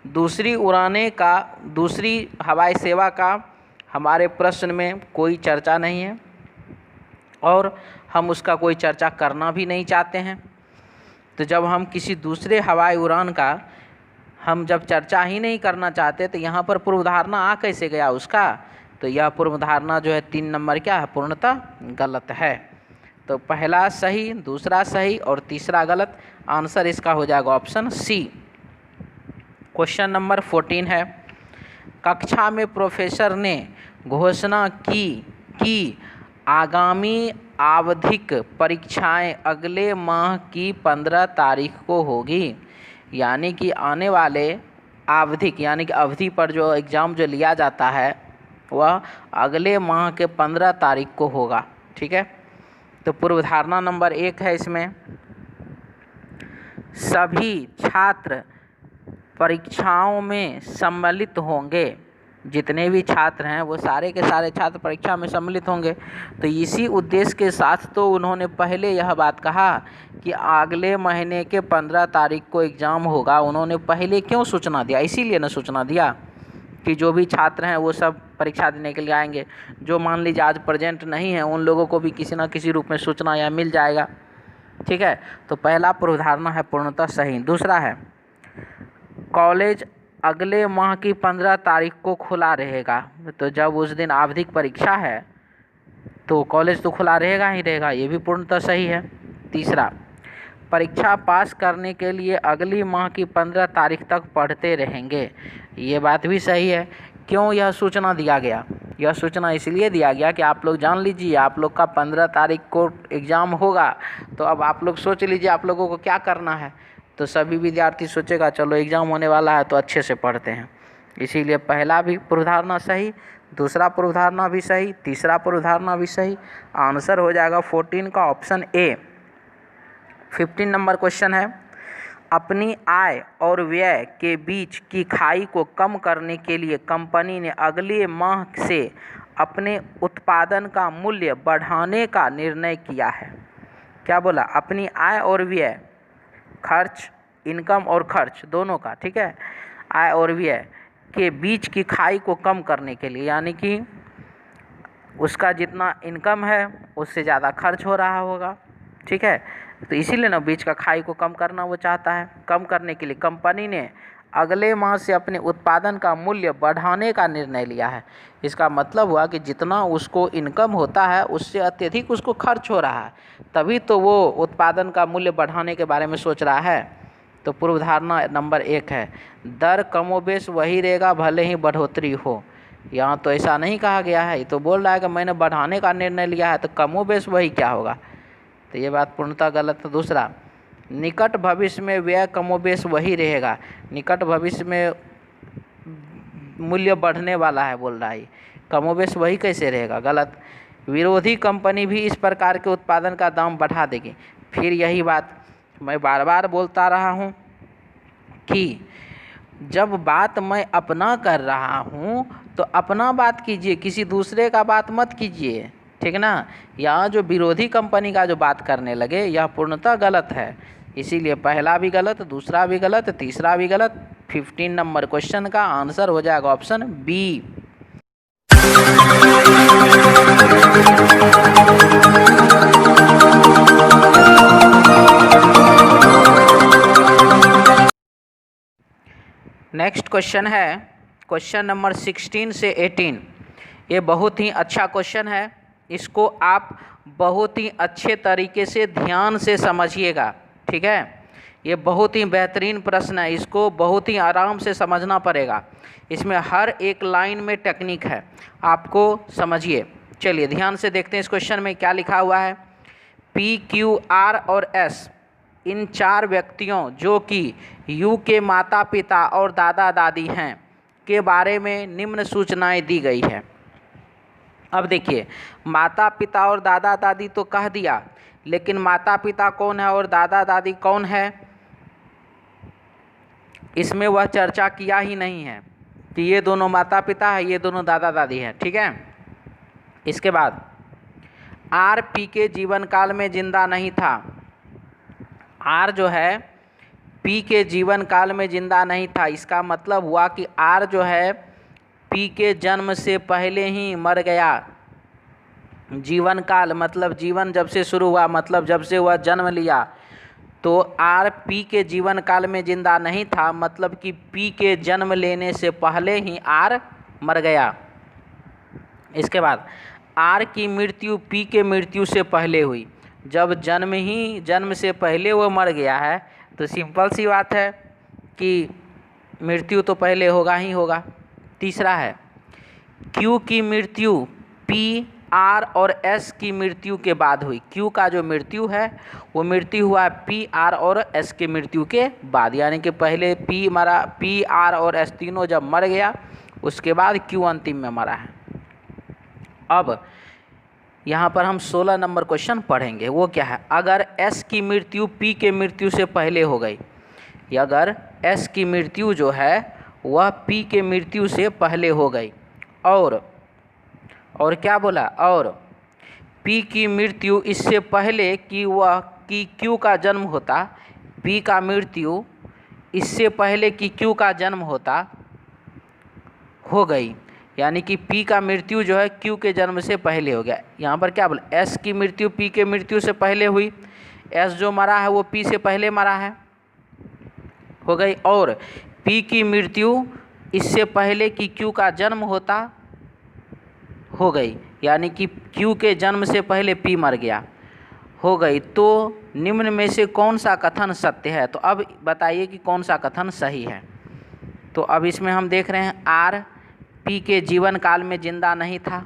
दूसरी उड़ानें का, दूसरी हवाई सेवा का हमारे प्रश्न में कोई चर्चा नहीं है और हम उसका कोई चर्चा करना भी नहीं चाहते हैं। तो जब हम किसी दूसरे हवाई उड़ान का हम जब चर्चा ही नहीं करना चाहते, तो यहाँ पर पूर्वधारणा आ कैसे गया उसका, तो यह पूर्वधारणा जो है 3 नंबर क्या है, पूर्णतः गलत है। तो पहला सही, दूसरा सही और तीसरा गलत। आंसर इसका हो जाएगा ऑप्शन सी। क्वेश्चन नंबर 14 है, कक्षा में प्रोफेसर ने घोषणा की कि आगामी आवधिक परीक्षाएं अगले माह की 15 तारीख को होगी। यानी कि आने वाले आवधिक यानी कि अवधि पर जो एग्ज़ाम जो लिया जाता है वह अगले माह के 15 तारीख को होगा। ठीक है, तो पूर्वधारणा नंबर 1 है इसमें, सभी छात्र परीक्षाओं में सम्मिलित होंगे। जितने भी छात्र हैं वो सारे के सारे छात्र परीक्षा में सम्मिलित होंगे। तो इसी उद्देश्य के साथ तो उन्होंने पहले यह बात कहा कि अगले महीने के 15 तारीख को एग्ज़ाम होगा। उन्होंने पहले क्यों सूचना दिया? इसीलिए ना सूचना दिया कि जो भी छात्र हैं वो सब परीक्षा देने के लिए आएंगे। जो मान लीजिए आज प्रेजेंट नहीं है उन लोगों को भी किसी न किसी रूप में सूचना या मिल जाएगा। ठीक है, तो पहला पूर्वधारणा है पूर्णतः सही। दूसरा है, कॉलेज अगले माह की 15 तारीख को खुला रहेगा। तो जब उस दिन आवधिक परीक्षा है तो कॉलेज तो खुला रहेगा ही रहेगा, ये भी पूर्णतः सही है। तीसरा, परीक्षा पास करने के लिए अगली माह की 15 तारीख तक पढ़ते रहेंगे, ये बात भी सही है। क्यों यह सूचना दिया गया? यह सूचना इसलिए दिया गया कि आप लोग जान लीजिए आप लोग का 15 तारीख को एग्ज़ाम होगा, तो अब आप लोग सोच लीजिए आप लोगों को क्या करना है। तो सभी विद्यार्थी सोचेगा चलो एग्ज़ाम होने वाला है तो अच्छे से पढ़ते हैं। इसीलिए पहला भी पूर्वधारणा सही, दूसरा पूर्वधारणा भी सही, तीसरा पूर्वधारणा भी सही। आंसर हो जाएगा 14 का ऑप्शन ए। 15 नंबर क्वेश्चन है, अपनी आय और व्यय के बीच की खाई को कम करने के लिए कंपनी ने अगले माह से अपने उत्पादन का मूल्य बढ़ाने का निर्णय किया है। क्या बोला? अपनी आय और व्यय, खर्च, इनकम और खर्च दोनों का, ठीक है, आय और व्यय के बीच की खाई को कम करने के लिए, यानी कि उसका जितना इनकम है उससे ज़्यादा खर्च हो रहा होगा। ठीक है, तो इसीलिए ना बीच का खाई को कम करना वो चाहता है। कम करने के लिए कंपनी ने अगले माह से अपने उत्पादन का मूल्य बढ़ाने का निर्णय लिया है। इसका मतलब हुआ कि जितना उसको इनकम होता है उससे अत्यधिक उसको खर्च हो रहा है, तभी तो वो उत्पादन का मूल्य बढ़ाने के बारे में सोच रहा है। तो पूर्वधारणा नंबर 1 है, दर कमोबेश वही रहेगा भले ही बढ़ोतरी हो। यहाँ तो ऐसा नहीं कहा गया है, ये तो बोल रहा है कि मैंने बढ़ाने का निर्णय लिया है, तो कमोबेश वही क्या होगा? तो ये बात पूर्णतः गलत है। दूसरा, निकट भविष्य में व्यय कमोबेश वही रहेगा। निकट भविष्य में मूल्य बढ़ने वाला है बोल रहा है, कमोबेश वही कैसे रहेगा? गलत। विरोधी कंपनी भी इस प्रकार के उत्पादन का दाम बढ़ा देगी। फिर यही बात मैं बार बार बोलता रहा हूँ कि जब बात मैं अपना कर रहा हूँ तो अपना बात कीजिए, किसी दूसरे का बात मत कीजिए। ठीक ना? यहाँ जो विरोधी कंपनी का जो बात करने लगे यह पूर्णतः गलत है। इसीलिए पहला भी गलत, दूसरा भी गलत, तीसरा भी गलत। 15 नंबर क्वेश्चन का आंसर हो जाएगा ऑप्शन बी। नेक्स्ट क्वेश्चन है क्वेश्चन नंबर 16 से 18। ये बहुत ही अच्छा क्वेश्चन है, इसको आप बहुत ही अच्छे तरीके से ध्यान से समझिएगा। ठीक है, ये बहुत ही बेहतरीन प्रश्न है, इसको बहुत ही आराम से समझना पड़ेगा। इसमें हर एक लाइन में टेक्निक है, आपको समझिए। चलिए ध्यान से देखते हैं इस क्वेश्चन में क्या लिखा हुआ है। पी, क्यू, आर और एस, इन 4 व्यक्तियों जो कि यू के माता पिता और दादा दादी हैं के बारे में निम्न सूचनाएं दी गई है। अब देखिए, माता पिता और दादा दादी तो कह दिया, लेकिन माता पिता कौन है और दादा दादी कौन है इसमें वह चर्चा किया ही नहीं है कि ये दोनों माता पिता है, ये दोनों दादा दादी है। ठीक है, इसके बाद आर पी के जीवन काल में जिंदा नहीं था। आर जो है पी के जीवन काल में जिंदा नहीं था, इसका मतलब हुआ कि आर जो है पी के जन्म से पहले ही मर गया। जीवन काल मतलब जीवन जब से शुरू हुआ, मतलब जब से वह जन्म लिया, तो आर पी के जीवन काल में जिंदा नहीं था, मतलब कि पी के जन्म लेने से पहले ही आर मर गया। इसके बाद आर की मृत्यु पी के मृत्यु से पहले हुई, जब जन्म से पहले वो मर गया है तो सिंपल सी बात है कि मृत्यु तो पहले होगा ही होगा। तीसरा है क्यू की मृत्यु पी, आर और एस की मृत्यु के बाद हुई। क्यू का जो मृत्यु है वो मृत्यु हुआ पी, आर और एस के मृत्यु के बाद, यानी कि पहले पी मरा, पी, आर और एस तीनों जब मर गया उसके बाद क्यू अंतिम में मरा है। अब यहाँ पर हम 16 नंबर क्वेश्चन पढ़ेंगे। वो क्या है, अगर एस की मृत्यु पी के मृत्यु से पहले हो गई, अगर एस की मृत्यु जो है वह पी के मृत्यु से पहले हो गई और क्या बोला, और पी की मृत्यु इससे पहले कि क्यू का जन्म होता, पी का मृत्यु इससे पहले कि क्यू का जन्म होता हो गई, यानी कि पी का मृत्यु जो है क्यू के जन्म से पहले हो गया। यहाँ पर क्या बोला, एस की मृत्यु पी के मृत्यु से पहले हुई, एस जो मरा है वो पी से पहले मरा है, हो गई, और पी की मृत्यु इससे पहले कि क्यू का जन्म होता हो गई, यानी कि क्यू के जन्म से पहले पी मर गया, हो गई। तो निम्न में से कौन सा कथन सत्य है? तो अब बताइए कि कौन सा कथन सही है। तो अब इसमें हम देख रहे हैं आर पी के जीवन काल में जिंदा नहीं था,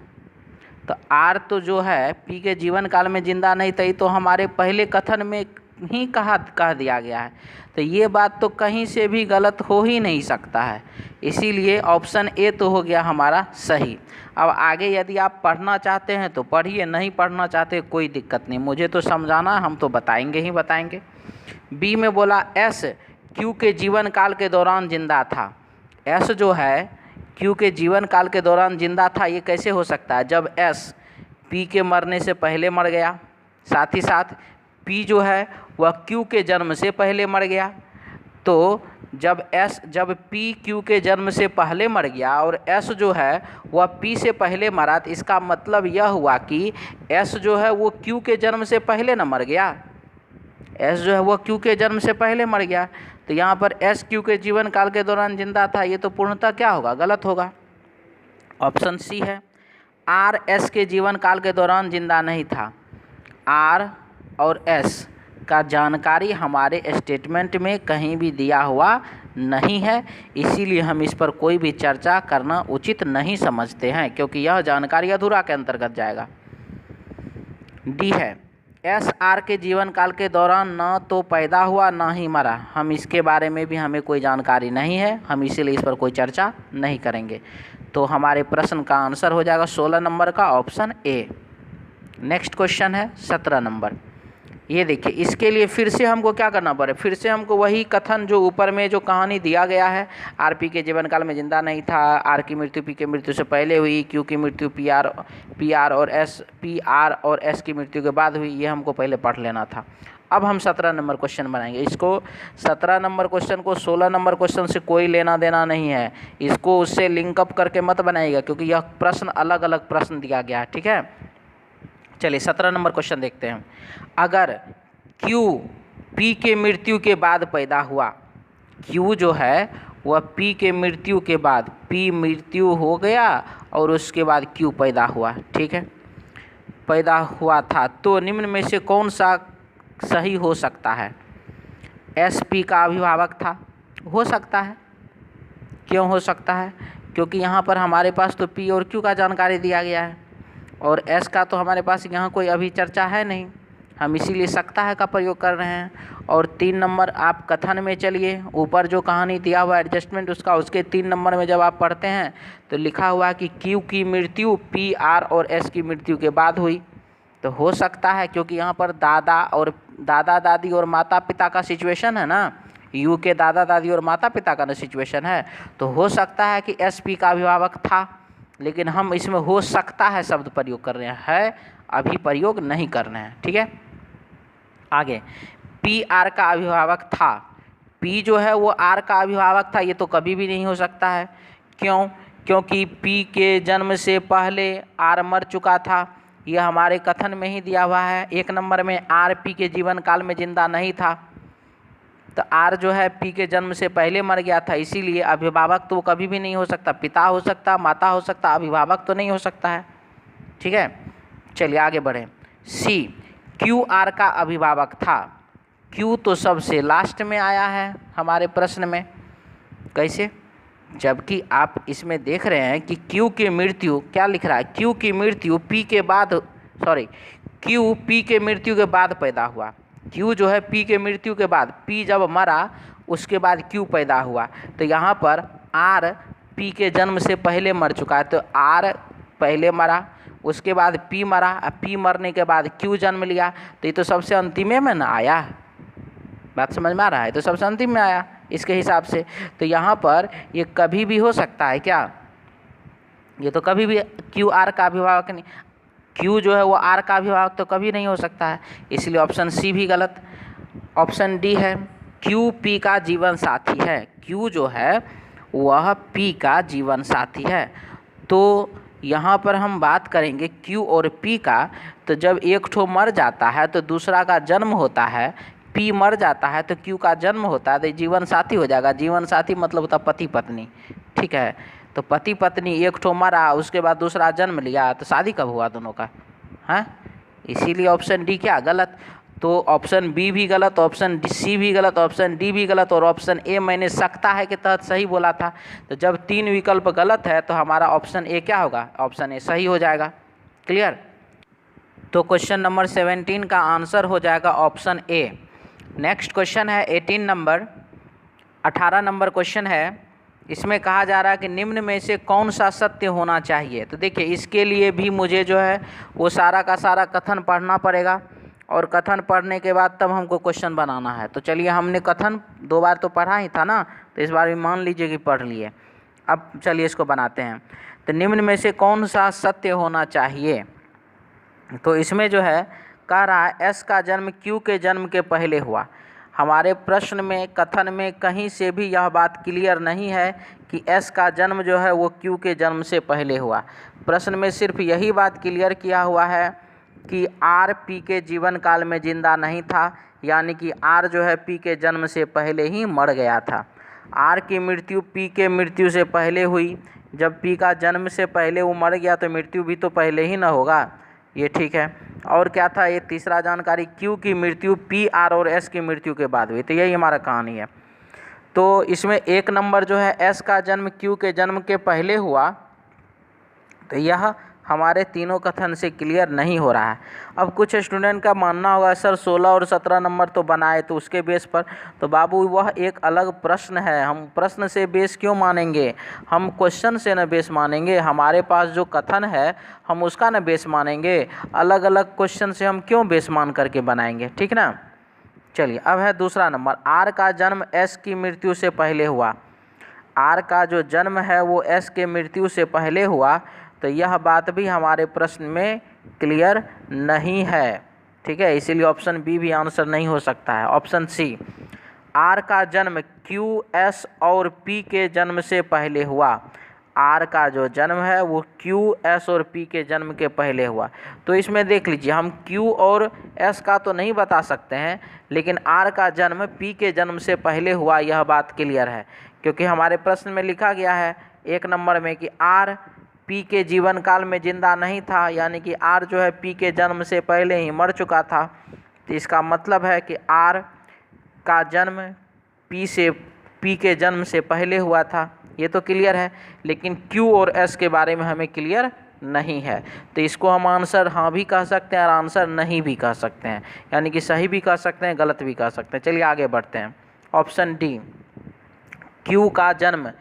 तो आर तो जो है पी के जीवन काल में जिंदा नहीं था, ये तो हमारे पहले कथन में ही कह दिया गया है, तो ये बात तो कहीं से भी गलत हो ही नहीं सकता है, इसीलिए ऑप्शन ए तो हो गया हमारा सही। अब आगे यदि आप पढ़ना चाहते हैं तो पढ़िए, नहीं पढ़ना चाहते कोई दिक्कत नहीं, मुझे तो समझाना, हम तो बताएंगे ही बताएंगे। बी में बोला एस क्यू के जीवन काल के दौरान जिंदा था। एस जो है क्यू के जीवन काल के दौरान जिंदा था, ये कैसे हो सकता है, जब एस पी के मरने से पहले मर गया, साथ ही साथ पी जो है वह क्यू के जन्म से पहले मर गया। तो जब पी क्यू के जन्म से पहले मर गया और एस जो है वह पी से पहले मरा, तो इसका मतलब यह हुआ कि एस जो है वो क्यू के जन्म से पहले न मर गया, एस जो है वो क्यू के जन्म से पहले मर गया। तो यहाँ पर एस क्यू के जीवन काल के दौरान जिंदा था, ये तो पूर्णतः क्या होगा, गलत होगा। ऑप्शन सी है आर एस के जीवन काल के दौरान जिंदा नहीं था। आर और एस का जानकारी हमारे स्टेटमेंट में कहीं भी दिया हुआ नहीं है, इसीलिए हम इस पर कोई भी चर्चा करना उचित नहीं समझते हैं, क्योंकि यह जानकारी अधूरा के अंतर्गत जाएगा। डी है एस आर के जीवन काल के दौरान न तो पैदा हुआ न ही मरा, हम इसके बारे में भी हमें कोई जानकारी नहीं है, हम इसीलिए इस पर कोई चर्चा नहीं करेंगे। तो हमारे प्रश्न का आंसर हो जाएगा 16 नंबर का ऑप्शन ए। नेक्स्ट क्वेश्चन है 17 नंबर। ये देखिए, इसके लिए फिर से हमको क्या करना पड़े, फिर से हमको वही कथन जो ऊपर में जो कहानी दिया गया है, आर पी के जीवन काल में जिंदा नहीं था, आर की मृत्यु पी के मृत्यु से पहले हुई, क्यू की मृत्यु पी आर और एस की मृत्यु के बाद हुई, ये हमको पहले पढ़ लेना था। अब हम 17 नंबर क्वेश्चन बनाएंगे। इसको 17 नंबर क्वेश्चन को 16 नंबर क्वेश्चन से कोई लेना देना नहीं है, इसको उससे लिंकअप करके मत बनाइएगा, क्योंकि यह प्रश्न अलग अलग प्रश्न दिया गया है, ठीक है। चलिए 17 नंबर क्वेश्चन देखते हैं। अगर Q P के मृत्यु के बाद पैदा हुआ, Q जो है वह P के मृत्यु के बाद, P मृत्यु हो गया और उसके बाद Q पैदा हुआ, ठीक है, पैदा हुआ था, तो निम्न में से कौन सा सही हो सकता है? S P का अभिभावक था, हो सकता है। क्यों हो सकता है? क्योंकि यहाँ पर हमारे पास तो P और Q का जानकारी दिया गया है और S का तो हमारे पास यहाँ कोई अभी चर्चा है नहीं, हम इसीलिए सकता है का प्रयोग कर रहे हैं। और 3 नंबर आप कथन में चलिए, ऊपर जो कहानी दिया हुआ है एडजस्टमेंट उसका, उसके 3 नंबर में जब आप पढ़ते हैं तो लिखा हुआ है कि Q की मृत्यु P R और S की मृत्यु के बाद हुई, तो हो सकता है, क्योंकि यहाँ पर दादा दादी और माता पिता का सिचुएशन है ना, U के दादा दादी और माता पिता का सिचुएशन है, तो हो सकता है कि S P का अभिभावक था, लेकिन हम इसमें हो सकता है शब्द प्रयोग कर रहे हैं, अभी प्रयोग नहीं कर रहे हैं, ठीक है। आगे P R का अभिभावक था, P जो है वो R का अभिभावक था, ये तो कभी भी नहीं हो सकता है। क्यों? क्योंकि P के जन्म से पहले R मर चुका था, यह हमारे कथन में ही दिया हुआ है। 1 नंबर में R P के जीवन काल में जिंदा नहीं था, तो R जो है P के जन्म से पहले मर गया था, इसीलिए अभिभावक तो कभी भी नहीं हो सकता, पिता हो सकता, माता हो सकता, अभिभावक तो नहीं हो सकता है, ठीक है। चलिए आगे बढ़ें। C क्यू आर का अभिभावक था। क्यू तो सबसे लास्ट में आया है हमारे प्रश्न में, कैसे? जबकि आप इसमें देख रहे हैं कि क्यू की मृत्यु, क्या लिख रहा है, क्यू की मृत्यु पी के बाद, क्यू पी के मृत्यु के बाद पैदा हुआ। क्यू जो है पी के मृत्यु के बाद, पी जब मरा उसके बाद क्यू पैदा हुआ। तो यहाँ पर आर पी के जन्म से पहले मर चुका है, तो आर पहले मरा, उसके बाद पी मरा, पी मरने के बाद क्यू जन्म लिया। तो ये तो सबसे अंतिम में ना आया, बात समझ में आ रहा है? तो सबसे अंतिम में आया इसके हिसाब से। तो यहाँ पर ये कभी भी हो सकता है क्या? ये तो कभी भी क्यू आर का अभिभावक नहीं, क्यू जो है वो आर का अभिभावक तो कभी नहीं हो सकता है, इसलिए ऑप्शन सी भी गलत। ऑप्शन डी है, क्यू पी का जीवन साथी है। क्यू जो है वह पी का जीवन साथी है। तो यहाँ पर हम बात करेंगे क्यू और पी का, तो जब एक ठो मर जाता है तो दूसरा का जन्म होता है, पी मर जाता है तो क्यू का जन्म होता है, तो जीवन साथी हो जाएगा। जीवन साथी मतलब होता पति पत्नी, ठीक है? तो पति पत्नी एक ठो मरा, उसके बाद दूसरा जन्म लिया, तो शादी कब हुआ दोनों का? हैं? इसीलिए ऑप्शन डी क्या गलत। तो ऑप्शन बी भी गलत, ऑप्शन सी भी गलत, ऑप्शन डी भी गलत, और ऑप्शन ए मैंने सकता है के तहत सही बोला था। तो जब 3 विकल्प गलत है तो हमारा ऑप्शन ए क्या होगा? ऑप्शन ए सही हो जाएगा। क्लियर? तो क्वेश्चन नंबर 17 का आंसर हो जाएगा ऑप्शन ए। नेक्स्ट क्वेश्चन है 18 नंबर क्वेश्चन है। इसमें कहा जा रहा है कि निम्न में से कौन सा सत्य होना चाहिए। तो देखिए इसके लिए भी मुझे जो है वो सारा का सारा कथन पढ़ना पड़ेगा, और कथन पढ़ने के बाद तब हमको क्वेश्चन बनाना है। तो चलिए, हमने कथन 2 बार तो पढ़ा ही था ना, तो इस बार भी मान लीजिए कि पढ़ लिए। अब चलिए इसको बनाते हैं। तो निम्न में से कौन सा सत्य होना चाहिए? तो इसमें जो है कह रहा है एस का जन्म क्यू के जन्म के पहले हुआ। हमारे प्रश्न में, कथन में कहीं से भी यह बात क्लियर नहीं है कि एस का जन्म जो है वो क्यू के जन्म से पहले हुआ। प्रश्न में सिर्फ यही बात क्लियर किया हुआ है कि आर पी के जीवन काल में जिंदा नहीं था, यानी कि आर जो है पी के जन्म से पहले ही मर गया था। आर की मृत्यु पी के मृत्यु से पहले हुई। जब पी का जन्म से पहले वो मर गया तो मृत्यु भी तो पहले ही ना होगा, ये ठीक है। और क्या था ये तीसरा जानकारी, क्यू की मृत्यु पी आर और एस की मृत्यु के बाद हुई। तो यही हमारा कहानी है। तो इसमें 1 नंबर जो है एस का जन्म क्यू के जन्म के पहले हुआ, तो यह हमारे तीनों कथन से क्लियर नहीं हो रहा है। अब कुछ स्टूडेंट का मानना होगा सर 16 और 17 नंबर तो बनाए, तो उसके बेस पर, तो बाबू वह एक अलग प्रश्न है। हम प्रश्न से बेस क्यों मानेंगे? हम क्वेश्चन से न बेस मानेंगे। हमारे पास जो कथन है हम उसका न बेस मानेंगे। अलग अलग क्वेश्चन से हम क्यों बेस मान करके बनाएंगे, ठीक ना? चलिए, अब है दूसरा नंबर, आर का जन्म एस की मृत्यु से पहले हुआ। आर का जो जन्म है वो एस के मृत्यु से पहले हुआ, तो यह बात भी हमारे प्रश्न में क्लियर नहीं है, ठीक है? इसीलिए ऑप्शन बी भी आंसर नहीं हो सकता है। ऑप्शन सी, आर का जन्म क्यू एस और पी के जन्म से पहले हुआ। आर का जो जन्म है वो क्यू एस और पी के जन्म के पहले हुआ। तो इसमें देख लीजिए, हम क्यू और एस का तो नहीं बता सकते हैं, लेकिन आर का जन्म पी के जन्म से पहले हुआ, यह बात क्लियर है। क्योंकि हमारे प्रश्न में लिखा गया है 1 नंबर में कि आर पी के जीवन काल में जिंदा नहीं था, यानी कि आर जो है पी के जन्म से पहले ही मर चुका था। तो इसका मतलब है कि आर का जन्म पी के जन्म से पहले हुआ था, ये तो क्लियर है। लेकिन क्यू और एस के बारे में हमें क्लियर नहीं है, तो इसको हम आंसर हाँ भी कह सकते हैं और आंसर नहीं भी कह सकते हैं, यानी कि सही भी कह सकते हैं, गलत भी कह सकते हैं। चलिए आगे बढ़ते हैं। ऑप्शन डी, क्यू का जन्म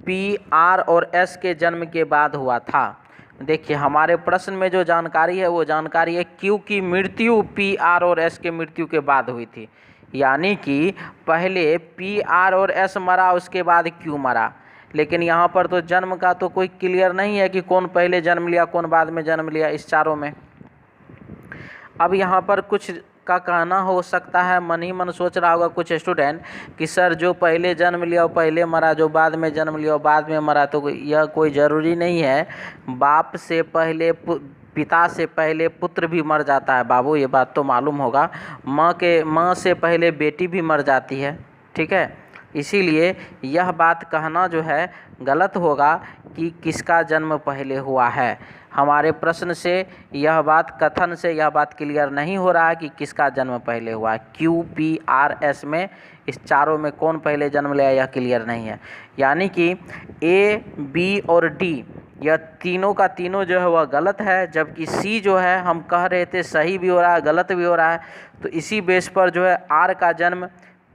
पी आर और एस के जन्म के बाद हुआ था। देखिए हमारे प्रश्न में जो जानकारी है वो जानकारी है क्यू की मृत्यु पी आर और एस के मृत्यु के बाद हुई थी, यानी कि पहले पी आर और एस मरा, उसके बाद क्यू मरा। लेकिन यहाँ पर तो जन्म का तो कोई क्लियर नहीं है कि कौन पहले जन्म लिया कौन बाद में जन्म लिया इस चारों में। अब यहाँ पर कुछ का कहना हो सकता है, मन ही मन सोच रहा होगा कुछ स्टूडेंट कि सर जो पहले जन्म लिया वो पहले मरा, जो बाद में जन्म लिया वो बाद में मरा। तो यह कोई ज़रूरी नहीं है। बाप से पहले पिता से पहले पुत्र भी मर जाता है बाबू, ये बात तो मालूम होगा। माँ से पहले बेटी भी मर जाती है, ठीक है? इसीलिए यह बात कहना जो है गलत होगा कि किसका जन्म पहले हुआ है। हमारे प्रश्न से यह बात, कथन से यह बात क्लियर नहीं हो रहा है कि किसका जन्म पहले हुआ है। क्यू, पी, आर, एस में इस चारों में कौन पहले जन्म लिया यह क्लियर नहीं है। यानी कि ए, बी और डी यह तीनों का तीनों जो है वह गलत है, जबकि सी जो है हम कह रहे थे सही भी हो रहा है गलत भी हो रहा है। तो इसी बेस पर जो है आर का जन्म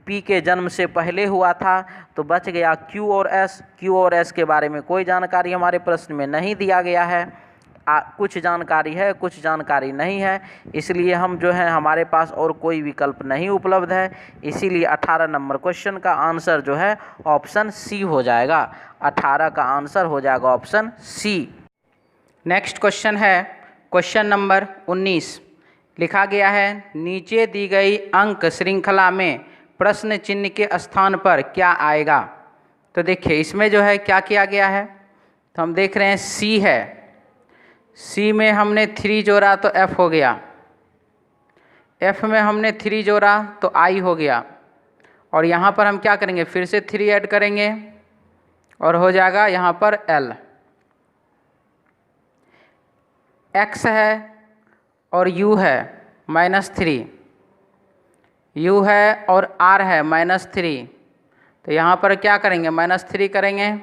पी के जन्म से पहले हुआ था, तो बच गया क्यू और एस। क्यू और एस के बारे में कोई जानकारी हमारे प्रश्न में नहीं दिया गया है। कुछ जानकारी है, कुछ जानकारी नहीं है, इसलिए हम जो है हमारे पास और कोई विकल्प नहीं उपलब्ध है। इसीलिए 18 नंबर क्वेश्चन का आंसर जो है ऑप्शन सी हो जाएगा। 18 का आंसर हो जाएगा ऑप्शन सी। नेक्स्ट क्वेश्चन है क्वेश्चन नंबर 19। लिखा गया है नीचे दी गई अंक श्रृंखला में प्रश्न चिन्ह के स्थान पर क्या आएगा। तो देखिए इसमें जो है क्या किया गया है, तो हम देख रहे हैं सी है, सी में हमने 3 जोड़ा तो एफ हो गया, एफ में हमने 3 जोड़ा तो आई हो गया, और यहाँ पर हम क्या करेंगे फिर से 3 ऐड करेंगे और हो जाएगा यहाँ पर एल। एक्स है और यू है -3, यू है और आर है -3, तो यहाँ पर क्या करेंगे -3 करेंगे,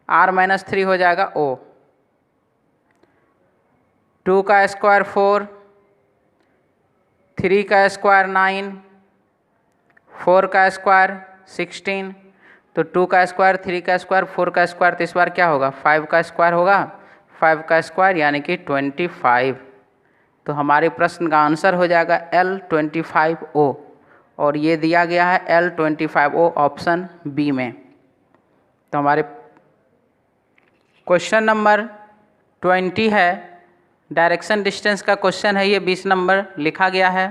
आर -3 हो जाएगा ओ। 2 का स्क्वायर 4, 3 का स्क्वायर 9, 4 का स्क्वायर 16, तो 2 का स्क्वायर, 3 का स्क्वायर, 4 का स्क्वायर, तो इस बार क्या होगा 5 का स्क्वायर होगा, 5 का स्क्वायर यानी कि 25। तो हमारे प्रश्न का आंसर हो जाएगा L25O, और ये दिया गया है L25O ऑप्शन बी में। तो हमारे क्वेश्चन नंबर 20 है, डायरेक्शन डिस्टेंस का क्वेश्चन है ये। 20 नंबर लिखा गया है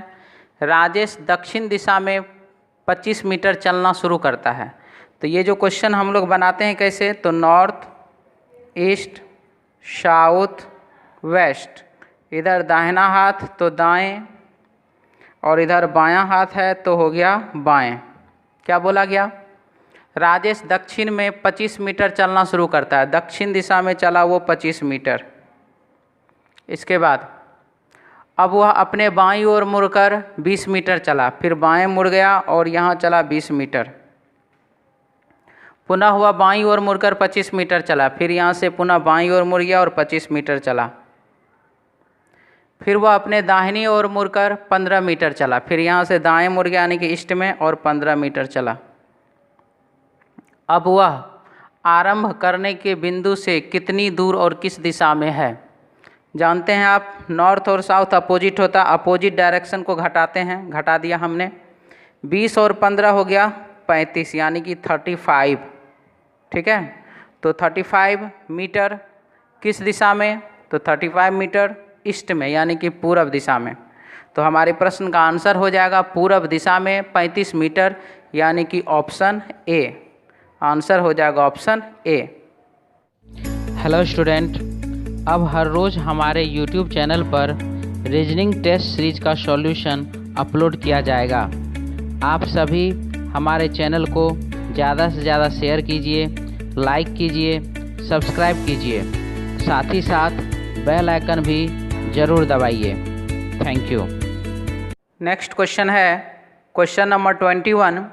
राजेश दक्षिण दिशा में 25 मीटर चलना शुरू करता है। तो ये जो क्वेश्चन हम लोग बनाते हैं कैसे, तो नॉर्थ, ईस्ट, साउथ, वेस्ट, इधर दाहिना हाथ तो दाएं, और इधर बायां हाथ है तो हो गया बाएं। क्या बोला गया, राजेश दक्षिण में 25 मीटर चलना शुरू करता है, दक्षिण दिशा में चला वो 25 मीटर। इसके बाद अब वह अपने बाईं ओर मुड़कर 20 मीटर चला, फिर बाएं मुड़ गया और यहाँ चला 20 मीटर। पुनः वह बाईं ओर मुड़कर 25 मीटर चला, फिर यहाँ से पुनः बाईं ओर मुड़ गया और 25 मीटर चला। फिर वह अपने दाहिनी ओर मुड़कर 15 मीटर चला, फिर यहाँ से दाएं मुड़ गया यानी कि ईस्ट में और 15 मीटर चला। अब वह आरंभ करने के बिंदु से कितनी दूर और किस दिशा में है। जानते हैं आप नॉर्थ और साउथ अपोजिट होता, अपोजिट डायरेक्शन को घटाते हैं, घटा दिया हमने। 20 और 15 हो गया 35 यानी कि 35, ठीक है। तो 35 मीटर किस दिशा में, तो 35 मीटर ईस्ट में यानी कि पूरब दिशा में। तो हमारे प्रश्न का आंसर हो जाएगा पूरब दिशा में 35 मीटर यानी कि ऑप्शन ए। आंसर हो जाएगा ऑप्शन ए। हेलो स्टूडेंट, अब हर रोज़ हमारे YouTube चैनल पर रीजनिंग टेस्ट सीरीज का सॉल्यूशन अपलोड किया जाएगा। आप सभी हमारे चैनल को ज़्यादा से ज़्यादा शेयर कीजिए, लाइक कीजिए, सब्सक्राइब कीजिए, साथ ही साथ बेल आइकन भी ज़रूर दबाइए। Thank you. नेक्स्ट क्वेश्चन है क्वेश्चन नंबर 21।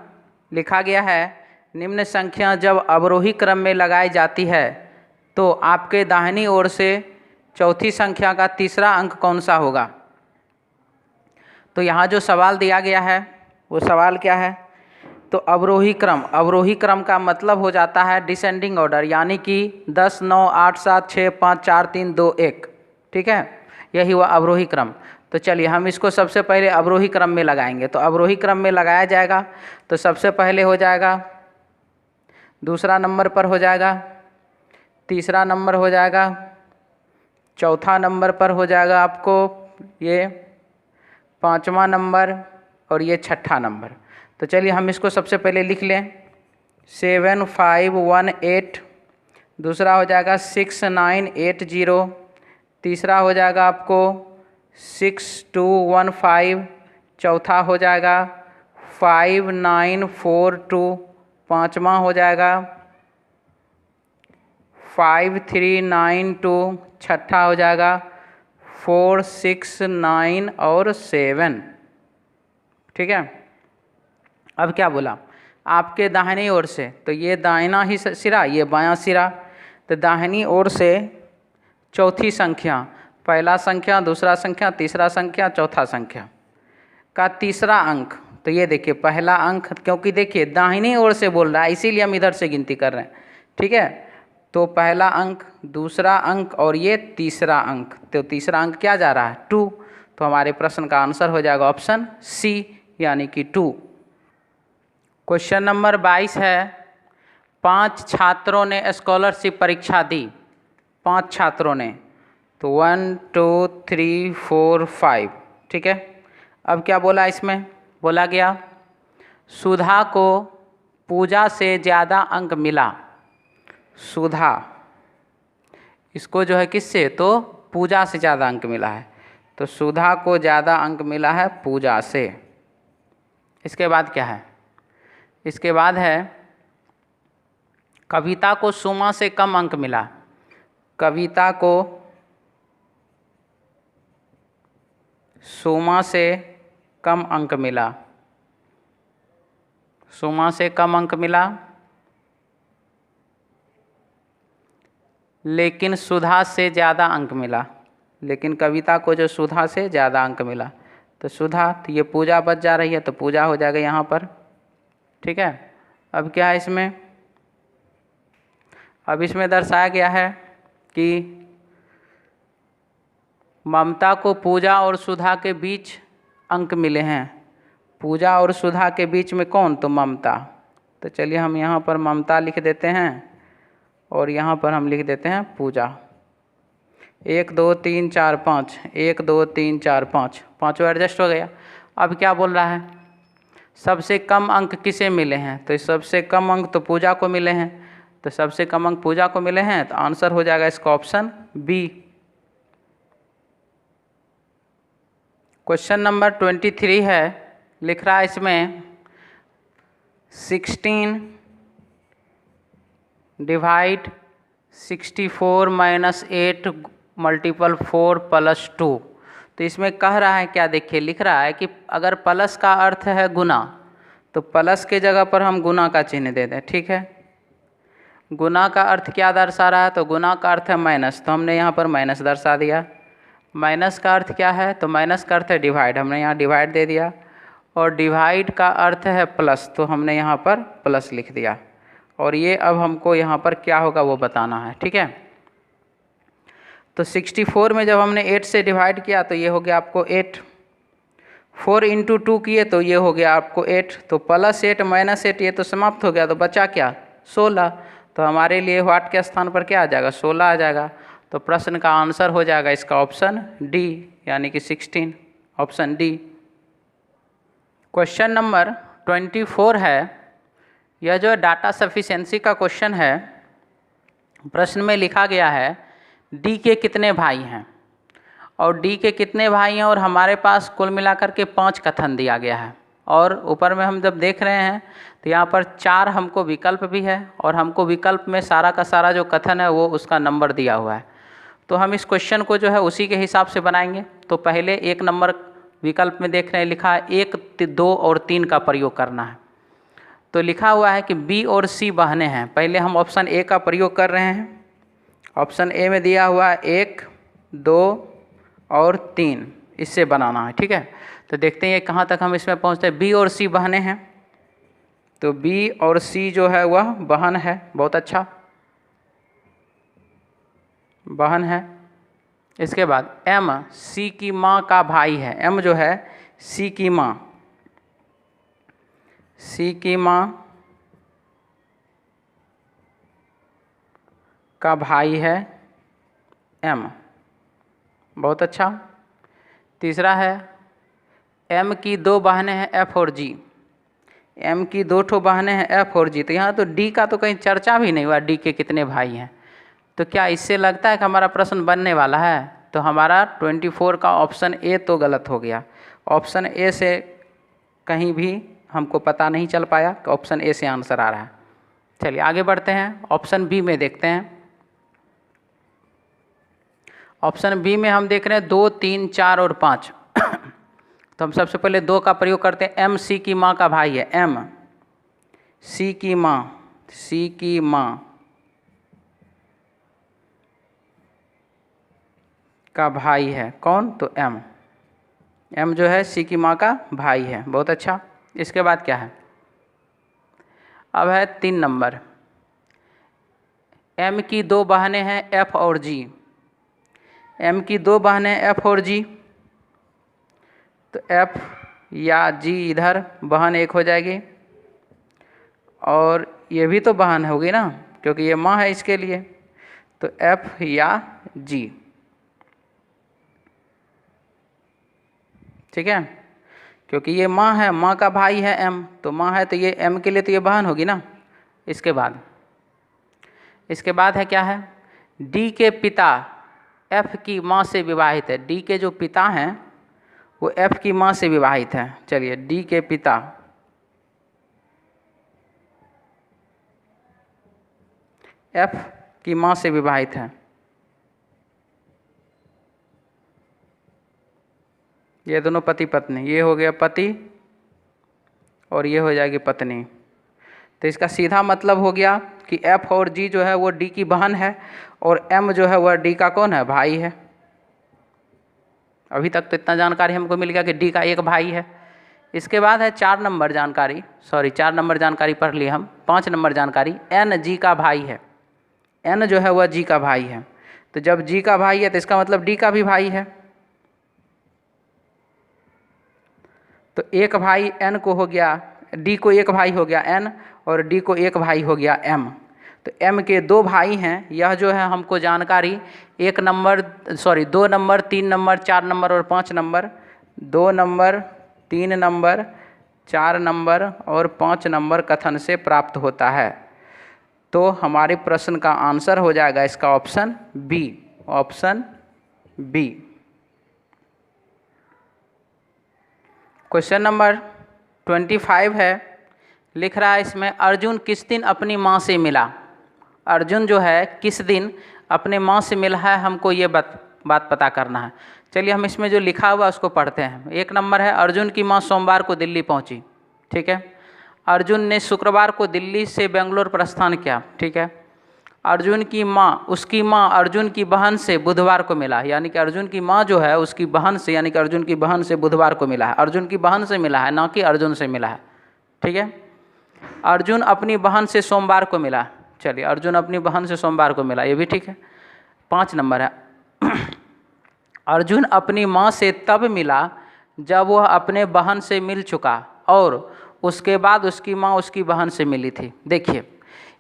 लिखा गया है निम्न संख्या जब अवरोही क्रम में लगाई जाती है तो आपके दाहिनी ओर से चौथी संख्या का तीसरा अंक कौन सा होगा। तो यहाँ जो सवाल दिया गया है वो सवाल क्या है, तो अवरोही क्रम, अवरोही क्रम का मतलब हो जाता है डिसेंडिंग ऑर्डर, यानी कि 10, 9, 8, 7, 6, 5, 4, 3, 2, 1, ठीक है, यही हुआ अवरोही क्रम। तो चलिए हम इसको सबसे पहले अवरोही क्रम में लगाएंगे। तो अवरोही क्रम में लगाया जाएगा तो सबसे पहले हो जाएगा, दूसरा नंबर पर हो जाएगा, तीसरा नंबर हो जाएगा, चौथा नंबर पर हो जाएगा आपको ये पाँचवा नंबर, और ये छठा नंबर। तो चलिए हम इसको सबसे पहले लिख लें 7, 5, 1, 8, दूसरा हो जाएगा 6, 9, 8, 0, तीसरा हो जाएगा आपको 6, 2, 1, 5, चौथा हो जाएगा 5, 9, 4, 2, पाँचवा हो जाएगा 5392, छठा हो जाएगा 4 6 9 और 7। ठीक है। अब क्या बोला आपके दाहिनी ओर से, तो ये दाहिना ही सिरा, ये बायां सिरा, तो दाहिनी ओर से चौथी संख्या, पहला संख्या, दूसरा संख्या, तीसरा संख्या, चौथा संख्या का तीसरा अंक। तो ये देखिए पहला अंक, क्योंकि देखिए दाहिनी ओर से बोल रहा है इसीलिए हम इधर से गिनती कर रहे हैं। ठीक है, तो पहला अंक, दूसरा अंक और ये तीसरा अंक, तो तीसरा अंक क्या जा रहा है 2। तो हमारे प्रश्न का आंसर हो जाएगा ऑप्शन सी यानी कि 2। क्वेश्चन नंबर 22 है, 5 छात्रों ने स्कॉलरशिप परीक्षा दी, 5 छात्रों ने, तो 1 2 3 4 5। ठीक है। अब क्या बोला इसमें, बोला गया सुधा को पूजा से ज़्यादा अंक मिला। सुधा, इसको जो है किससे, तो पूजा से ज़्यादा अंक मिला है, तो सुधा को ज़्यादा अंक मिला है पूजा से। इसके बाद क्या है, इसके बाद है कविता को सुमा से कम अंक मिला। कविता को सुमा से कम अंक मिला, सुमा से कम अंक मिला, लेकिन सुधा से ज़्यादा अंक मिला। लेकिन कविता को जो सुधा से ज़्यादा अंक मिला, तो सुधा, तो ये पूजा बच जा रही है, तो पूजा हो जाएगा यहाँ पर। ठीक है। अब क्या है इसमें, अब इसमें दर्शाया गया है कि ममता को पूजा और सुधा के बीच अंक मिले हैं। पूजा और सुधा के बीच में कौन, तो ममता। तो चलिए हम यहाँ पर ममता लिख देते हैं और यहाँ पर हम लिख देते हैं पूजा। 1 2 3 4 5, 1 2 3 4 5, पाँचों एडजस्ट हो गया। अब क्या बोल रहा है, सबसे कम अंक किसे मिले हैं, तो सबसे कम अंक तो पूजा को मिले हैं, तो सबसे कम अंक पूजा को मिले हैं, तो आंसर हो जाएगा इसका ऑप्शन बी। क्वेश्चन नंबर 23 है, लिख रहा है इसमें 16 डिवाइड 64 माइनस 8 मल्टीपल 4 प्लस 2। तो इसमें कह रहा है क्या, देखिए लिख रहा है कि अगर प्लस का अर्थ है गुना, तो प्लस के जगह पर हम गुना का चिन्ह दे दें। ठीक है। गुना का अर्थ क्या दर्शा रहा है, तो गुना का अर्थ है माइनस, तो हमने यहाँ पर माइनस दर्शा दिया। माइनस का अर्थ क्या है, तो माइनस का अर्थ है डिवाइड, हमने यहाँ डिवाइड दे दिया। और डिवाइड का अर्थ है प्लस, तो हमने यहाँ पर प्लस लिख दिया। और ये अब हमको यहाँ पर क्या होगा वो बताना है। ठीक है। तो 64 में जब हमने 8 से डिवाइड किया तो ये हो गया आपको 8, 4 इंटू 2 किए तो ये हो गया आपको 8, तो प्लस 8 माइनस 8 ये तो समाप्त हो गया, तो बचा क्या 16। तो हमारे लिए व्हाट के स्थान पर क्या आ जाएगा 16 आ जाएगा। तो प्रश्न का आंसर हो जाएगा इसका ऑप्शन डी यानी कि 16, ऑप्शन डी। क्वेश्चन नंबर 24 है, यह जो डाटा सफिशिएंसी का क्वेश्चन है, प्रश्न में लिखा गया है डी के कितने भाई हैं, और डी के कितने भाई हैं, और हमारे पास कुल मिलाकर के 5 कथन दिया गया है। और ऊपर में हम जब देख रहे हैं तो यहाँ पर 4 हमको विकल्प भी है, और हमको विकल्प में सारा का सारा जो कथन है वो उसका नंबर दिया हुआ है। तो हम इस क्वेश्चन को जो है उसी के हिसाब से बनाएंगे। तो पहले 1 नंबर विकल्प में देख रहे हैं लिखा है 1 2 और 3 का प्रयोग करना है। तो लिखा हुआ है कि बी और सी बहनें हैं, पहले हम ऑप्शन ए का प्रयोग कर रहे हैं। ऑप्शन ए में दिया हुआ है 1 2 और 3, इससे बनाना है। ठीक है। तो देखते हैं कहाँ तक हम इसमें पहुँचते हैं। बी और सी बहनें हैं, तो बी और सी जो है वह बहन है, बहुत अच्छा, बहन है। इसके बाद एम सी की माँ का भाई है, एम जो है सी की माँ, सी की माँ का भाई है एम, बहुत अच्छा। तीसरा है एम की 2 बहनें हैं एफ और जी, एम की 2 ठो बहनें हैं एफ और जी। तो यहाँ तो डी का तो कहीं चर्चा भी नहीं हुआ, डी के कितने भाई हैं। तो क्या इससे लगता है कि हमारा प्रश्न बनने वाला है, तो हमारा 24 का ऑप्शन ए तो गलत हो गया। ऑप्शन ए से कहीं भी हमको पता नहीं चल पाया कि ऑप्शन ए से आंसर आ रहा है। चलिए आगे बढ़ते हैं, ऑप्शन बी में देखते हैं। ऑप्शन बी में हम देख रहे हैं 2, 3, 4 और 5। तो हम सबसे पहले 2 का प्रयोग करते हैं। एम सी की माँ का भाई है, एम सी की माँ का भाई है कौन? तो एम जो है सी की माँ का भाई है। बहुत अच्छा। इसके बाद क्या है? अब है 3 नंबर। एम की 2 बहनें हैं एफ और जी। एम की 2 बहनें एफ और जी, तो एफ या जी इधर बहन एक हो जाएगी, और ये भी तो बहन होगी ना, क्योंकि ये माँ है इसके लिए, तो एफ या जी। ठीक है, क्योंकि ये माँ है, माँ का भाई है एम, तो माँ है तो ये एम के लिए तो ये बहन होगी ना। इसके बाद है क्या है? डी के पिता एफ की माँ से विवाहित है। डी के जो पिता हैं वो एफ की माँ से विवाहित है। चलिए, डी के पिता एफ की माँ से विवाहित है। ये दोनों पति पत्नी, ये हो गया पति और ये हो जाएगी पत्नी। तो इसका सीधा मतलब हो गया कि एफ और जी जो है वो डी की बहन है, और एम जो है वह डी का कौन है? भाई है। अभी तक तो इतना जानकारी हमको मिल गया कि डी का एक भाई है। इसके बाद है 4 नंबर जानकारी, 4 नंबर जानकारी पढ़ ली हम। 5 नंबर जानकारी, एन जी का भाई है। एन जो है वह जी का भाई है। तो जब जी का भाई है तो इसका मतलब डी का भी भाई है। तो एक भाई एन को हो गया, डी को एक भाई हो गया एन, और डी को एक भाई हो गया एम। तो एम के 2 भाई हैं। यह जो है हमको जानकारी 2 नंबर, 3 नंबर, 4 नंबर और 5 नंबर, 2 नंबर, 3 नंबर, 4 नंबर और 5 नंबर कथन से प्राप्त होता है। तो हमारे प्रश्न का आंसर हो जाएगा इसका option B. Option B. Question number 25 है। लिख रहा है इसमें, अर्जुन किस दिन अपनी माँ से मिला? अर्जुन जो है किस दिन अपने माँ से मिला है, हमको ये बात पता करना है। चलिए हम इसमें जो लिखा हुआ उसको पढ़ते हैं। 1 नंबर है, अर्जुन की माँ सोमवार को दिल्ली पहुँची। ठीक है। अर्जुन ने शुक्रवार को दिल्ली से बेंगलोर प्रस्थान किया। ठीक है। अर्जुन की माँ, उसकी माँ अर्जुन की बहन से बुधवार को मिला, यानी कि अर्जुन की माँ जो है उसकी बहन से, यानी कि अर्जुन की बहन से बुधवार को मिला है। अर्जुन की बहन से मिला है, ना कि अर्जुन से मिला है। ठीक है। अर्जुन अपनी बहन से सोमवार को मिला। चलिए, अर्जुन अपनी बहन से सोमवार को मिला, ये भी ठीक है। 5 नंबर है, अर्जुन अपनी माँ से तब मिला जब वह अपने बहन से मिल चुका और उसके बाद उसकी माँ उसकी बहन से मिली थी। देखिए,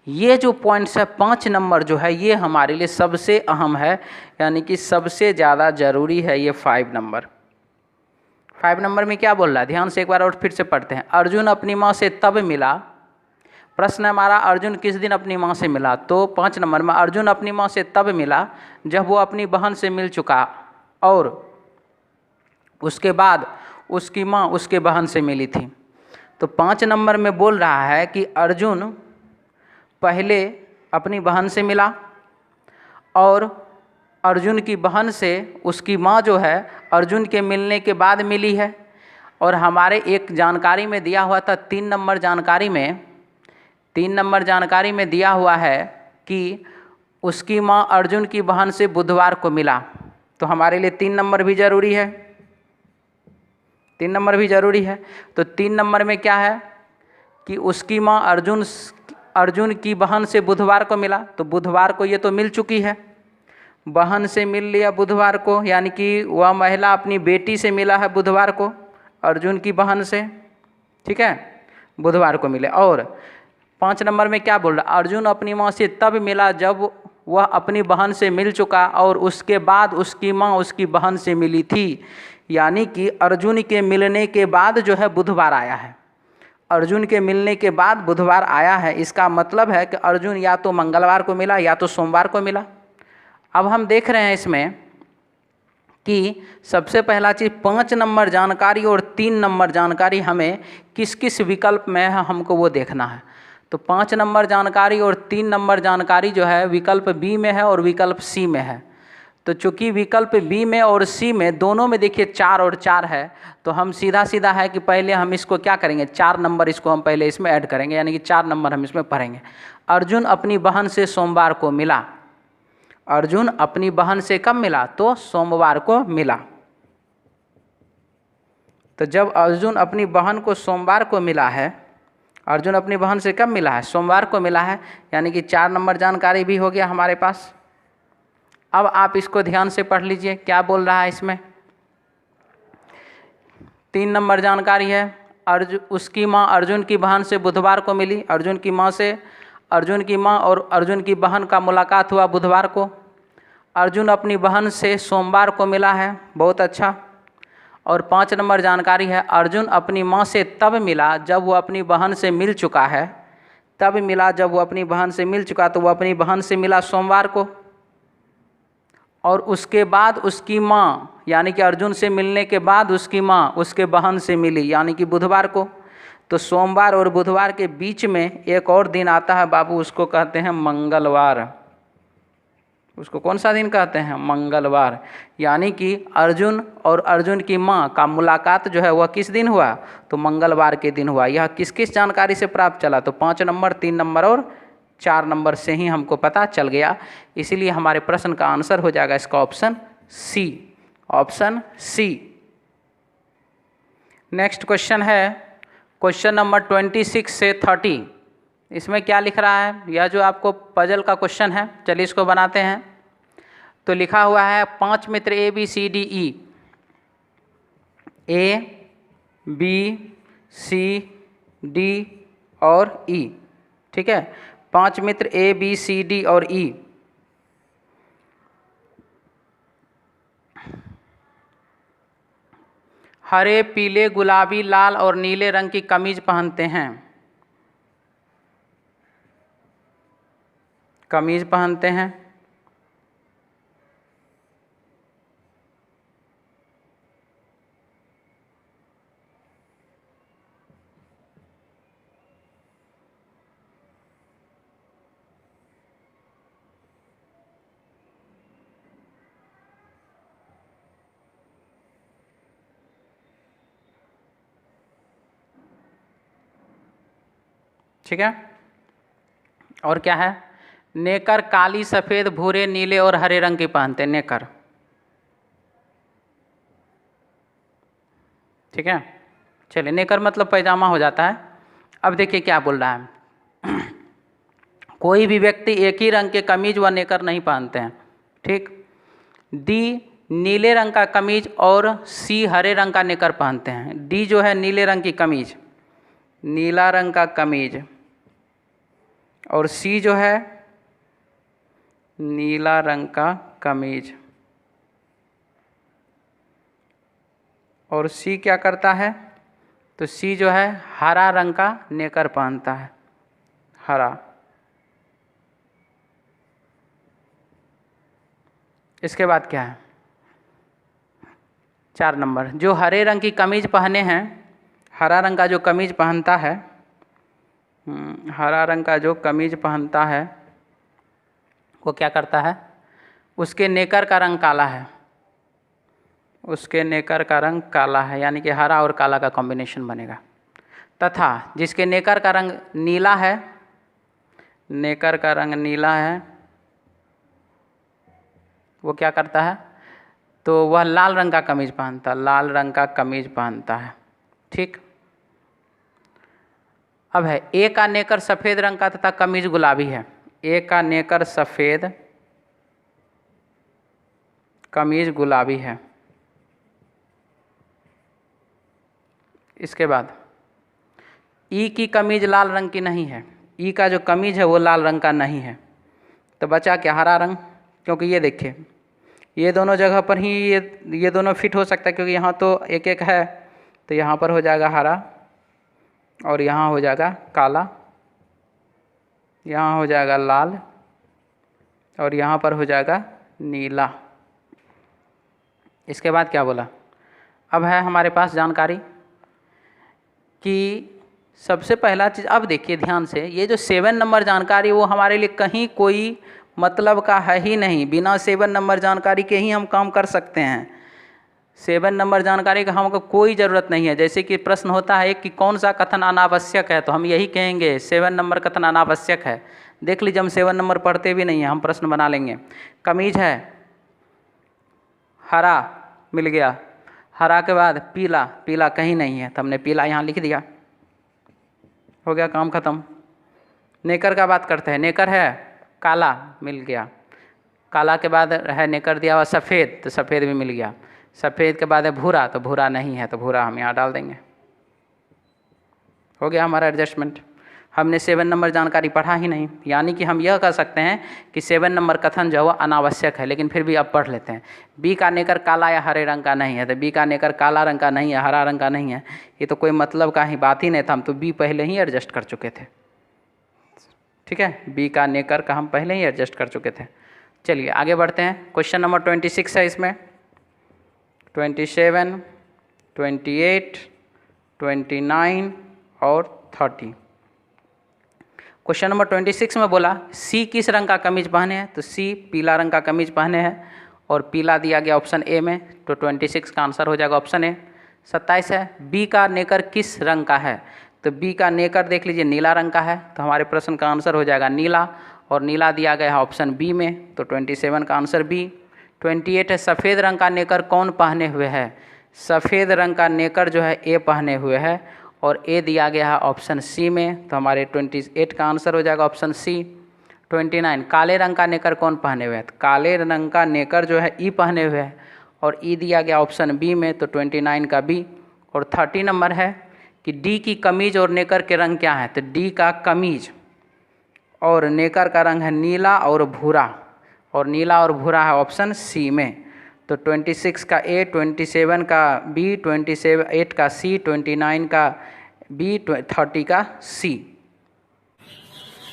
ये जो पॉइंट्स है 5 नंबर जो है ये हमारे लिए सबसे अहम है, यानी कि सबसे ज़्यादा ज़रूरी है ये 5 नंबर। 5 नंबर में क्या बोल रहा है, ध्यान से एक बार और फिर से पढ़ते हैं। अर्जुन अपनी माँ से तब मिला, प्रश्न है हमारा अर्जुन किस दिन अपनी माँ से मिला। तो 5 नंबर में अर्जुन अपनी माँ से तब मिला जब वो अपनी बहन से मिल चुका और उसके बाद उसकी माँ उसके बहन से मिली थी। तो 5 नंबर में बोल रहा है कि अर्जुन पहले अपनी बहन से मिला और अर्जुन की बहन से उसकी माँ जो है अर्जुन के मिलने के बाद मिली है। और हमारे एक जानकारी में दिया हुआ था 3 नंबर जानकारी में, 3 नंबर जानकारी में दिया हुआ है कि उसकी माँ अर्जुन की बहन से बुधवार को मिला। तो हमारे लिए 3 नंबर भी ज़रूरी है, 3 नंबर भी ज़रूरी है। तो 3 नंबर में क्या है कि उसकी माँ अर्जुन की बहन से बुधवार को मिला। तो बुधवार को ये तो मिल चुकी है, बहन से मिल लिया बुधवार को, यानी कि वह महिला अपनी बेटी से मिला है बुधवार को, अर्जुन की बहन से। ठीक है, बुधवार को मिले। और 5 नंबर में क्या बोल रहा, अर्जुन अपनी माँ से तब मिला जब वह अपनी बहन से मिल चुका और उसके बाद उसकी माँ उसकी बहन से मिली थी। यानी कि अर्जुन के मिलने के बाद जो है बुधवार आया है, अर्जुन के मिलने के बाद बुधवार आया है। इसका मतलब है कि अर्जुन या तो मंगलवार को मिला या तो सोमवार को मिला। अब हम देख रहे हैं इसमें कि सबसे पहला चीज़ 5 नंबर जानकारी और 3 नंबर जानकारी हमें किस किस विकल्प में है हमको वो देखना है। तो 5 नंबर जानकारी और 3 नंबर जानकारी जो है विकल्प बी में है और विकल्प सी में है। तो चूंकि विकल्प बी में और सी में दोनों में देखिए 4 और 4 है, तो हम सीधा सीधा है कि पहले हम इसको क्या करेंगे, 4 नंबर इसको हम पहले इसमें ऐड करेंगे, यानी कि 4 नंबर हम इसमें पढ़ेंगे। अर्जुन अपनी बहन से सोमवार को मिला। अर्जुन अपनी बहन से कब मिला, तो सोमवार को मिला। तो जब अर्जुन अपनी बहन को सोमवार को मिला है, अर्जुन अपनी बहन से कब मिला है, सोमवार को मिला है, यानी कि 4 नंबर जानकारी भी हो गया हमारे पास। अब आप इसको ध्यान से पढ़ लीजिए क्या बोल रहा है इसमें। 3 नंबर जानकारी है, उसकी माँ अर्जुन की बहन से बुधवार को मिली। अर्जुन की माँ से अर्जुन की माँ और अर्जुन की बहन का मुलाकात हुआ बुधवार को। अर्जुन अपनी बहन से सोमवार को मिला है, बहुत अच्छा। और 5 नंबर जानकारी है, अर्जुन अपनी माँ से तब मिला जब वो अपनी बहन से मिल चुका है। तब मिला जब वो अपनी बहन से मिल चुका, तो वो अपनी बहन से मिला सोमवार को। और उसके बाद उसकी माँ, यानी कि अर्जुन से मिलने के बाद उसकी माँ उसके बहन से मिली, यानी कि बुधवार को। तो सोमवार और बुधवार के बीच में एक और दिन आता है बाबू, उसको कहते हैं मंगलवार। उसको कौन सा दिन कहते हैं, मंगलवार। यानी कि अर्जुन और अर्जुन की माँ का मुलाकात जो है वह किस दिन हुआ, तो मंगलवार के दिन हुआ। यह किस किस जानकारी से प्राप्त चला, तो 5 नंबर, 3 नंबर और 4 नंबर से ही हमको पता चल गया। इसीलिए हमारे प्रश्न का आंसर हो जाएगा इसका option C, option C. Next question है क्वेश्चन नंबर 26 से 30। इसमें क्या लिख रहा है, यह जो आपको पजल का क्वेश्चन है, चलिए इसको बनाते हैं। तो लिखा हुआ है 5 मित्र A B C D E, A B C D और ई, ठीक है। 5 मित्र ए बी सी डी और ई। हरे, पीले, गुलाबी, लाल और नीले रंग की कमीज पहनते हैं। कमीज पहनते हैं। ठीक है। और क्या है, नेकर काली, सफ़ेद, भूरे, नीले और हरे रंग की पहनते हैं, नेकर। ठीक है, चलिए नेकर मतलब पैजामा हो जाता है। अब देखिए क्या बोल रहा है कोई भी व्यक्ति एक ही रंग के कमीज व नेकर नहीं पहनते हैं। ठीक, डी नीले रंग का कमीज और सी हरे रंग का नेकर पहनते हैं। डी जो है नीले रंग की कमीज, नीला रंग का कमीज, और सी जो है नीला रंग का कमीज। और सी क्या करता है, तो सी जो है हरा रंग का नेकर पहनता है, हरा। इसके बाद क्या है, 4 नंबर, जो हरे रंग की कमीज पहने हैं, हरा रंग का जो कमीज पहनता है, हरा रंग का जो कमीज पहनता है वो क्या करता है, उसके नेकर का रंग काला है, उसके नेकर का रंग काला है, यानी कि हरा और काला का कॉम्बिनेशन बनेगा। तथा जिसके नेकर का रंग नीला है, नेकर का रंग नीला है, वो क्या करता है, तो वह लाल रंग का कमीज पहनता है, लाल रंग का कमीज पहनता है। ठीक, अब है ए का नेकर सफ़ेद रंग का तथा कमीज गुलाबी है। ए का नेकर सफ़ेद, कमीज गुलाबी है। इसके बाद ई की कमीज लाल रंग की नहीं है, ई का जो कमीज है वो लाल रंग का नहीं है। तो बचा क्या, हरा रंग, क्योंकि ये देखिए ये दोनों जगह पर ही ये दोनों फिट हो सकता है, क्योंकि यहाँ तो एक एक है, तो यहाँ पर हो जाएगा हरा और यहाँ हो जाएगा काला, यहाँ हो जाएगा लाल और यहाँ पर हो जाएगा नीला। इसके बाद क्या बोला, अब है हमारे पास जानकारी कि सबसे पहला चीज़, अब देखिए ध्यान से, ये जो 7 नंबर जानकारी वो हमारे लिए कहीं कोई मतलब का है ही नहीं। बिना 7 नंबर जानकारी के ही हम काम कर सकते हैं। 7 नंबर जानकारी का हमको कोई ज़रूरत नहीं है। जैसे कि प्रश्न होता है कि कौन सा कथन अनावश्यक है, तो हम यही कहेंगे 7 नंबर कथन अनावश्यक है। देख लीजिए, हम 7 नंबर पढ़ते भी नहीं हैं, हम प्रश्न बना लेंगे। कमीज है, हरा मिल गया, हरा के बाद पीला, पीला कहीं नहीं है तो हमने पीला यहाँ लिख दिया, हो गया काम खत्म। नेकर का बात करते हैं, नेकर है काला, मिल गया, काला के बाद है नेकर दिया हुआ सफ़ेद, तो सफ़ेद भी मिल गया। सफ़ेद के बाद है भूरा, तो भूरा नहीं है तो भूरा हम यहाँ डाल देंगे, हो गया हमारा एडजस्टमेंट। हमने 7 नंबर जानकारी पढ़ा ही नहीं, यानी कि हम यह कह सकते हैं कि 7 नंबर कथन जो है वह अनावश्यक है। लेकिन फिर भी अब पढ़ लेते हैं। बी का नेकर काला या हरे रंग का नहीं है, तो बी का नेकर काला रंग का नहीं है, हरा रंग का नहीं है, ये तो कोई मतलब का ही बात ही नहीं था। हम तो बी पहले ही एडजस्ट कर चुके थे, ठीक है। बी का नेकर का हम पहले ही एडजस्ट कर चुके थे। चलिए आगे बढ़ते हैं। क्वेश्चन नंबर 26 है इसमें, 27, 28, 29 और 30। क्वेश्चन नंबर 26 में बोला सी किस रंग का कमीज पहने हैं, तो सी पीला रंग का कमीज पहने हैं और पीला दिया गया ऑप्शन ए में, तो 26 का आंसर हो जाएगा ऑप्शन ए। 27 है बी का नेकर किस रंग का है, तो बी का नेकर देख लीजिए नीला रंग का है, तो हमारे प्रश्न का आंसर हो जाएगा नीला, और नीला दिया गया है ऑप्शन बी में, तो 27 का आंसर बी। 28 है सफ़ेद रंग का नेकर कौन पहने हुए है, सफ़ेद रंग का नेकर जो है ए पहने हुए है, और ए दिया गया है ऑप्शन सी में, तो हमारे 28 का आंसर हो जाएगा ऑप्शन सी। 29 काले रंग का नेकर कौन पहने हुए है, तो काले रंग का नेकर जो है ई पहने हुए है, और ई दिया गया ऑप्शन बी में, तो 29 का बी। और 30 नंबर है कि डी की कमीज और नेकर के रंग क्या है, तो डी का कमीज और नेकर का रंग है नीला और भूरा, और नीला और भूरा है ऑप्शन सी में, तो 26 का ए, 27 का बी, 28 का सी, 29 का बी, 30 का सी।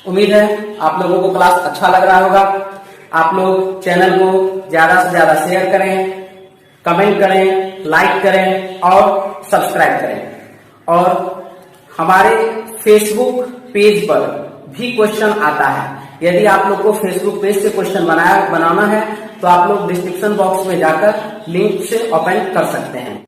उम्मीद है आप लोगों को क्लास अच्छा लग रहा होगा। आप लोग चैनल को ज़्यादा से ज़्यादा शेयर करें, कमेंट करें, लाइक करें और सब्सक्राइब करें। और हमारे फेसबुक पेज पर भी क्वेश्चन आता है। यदि आप लोग को फेसबुक पेज से क्वेश्चन बनाना है तो आप लोग डिस्क्रिप्शन बॉक्स में जाकर लिंक से ओपन कर सकते हैं।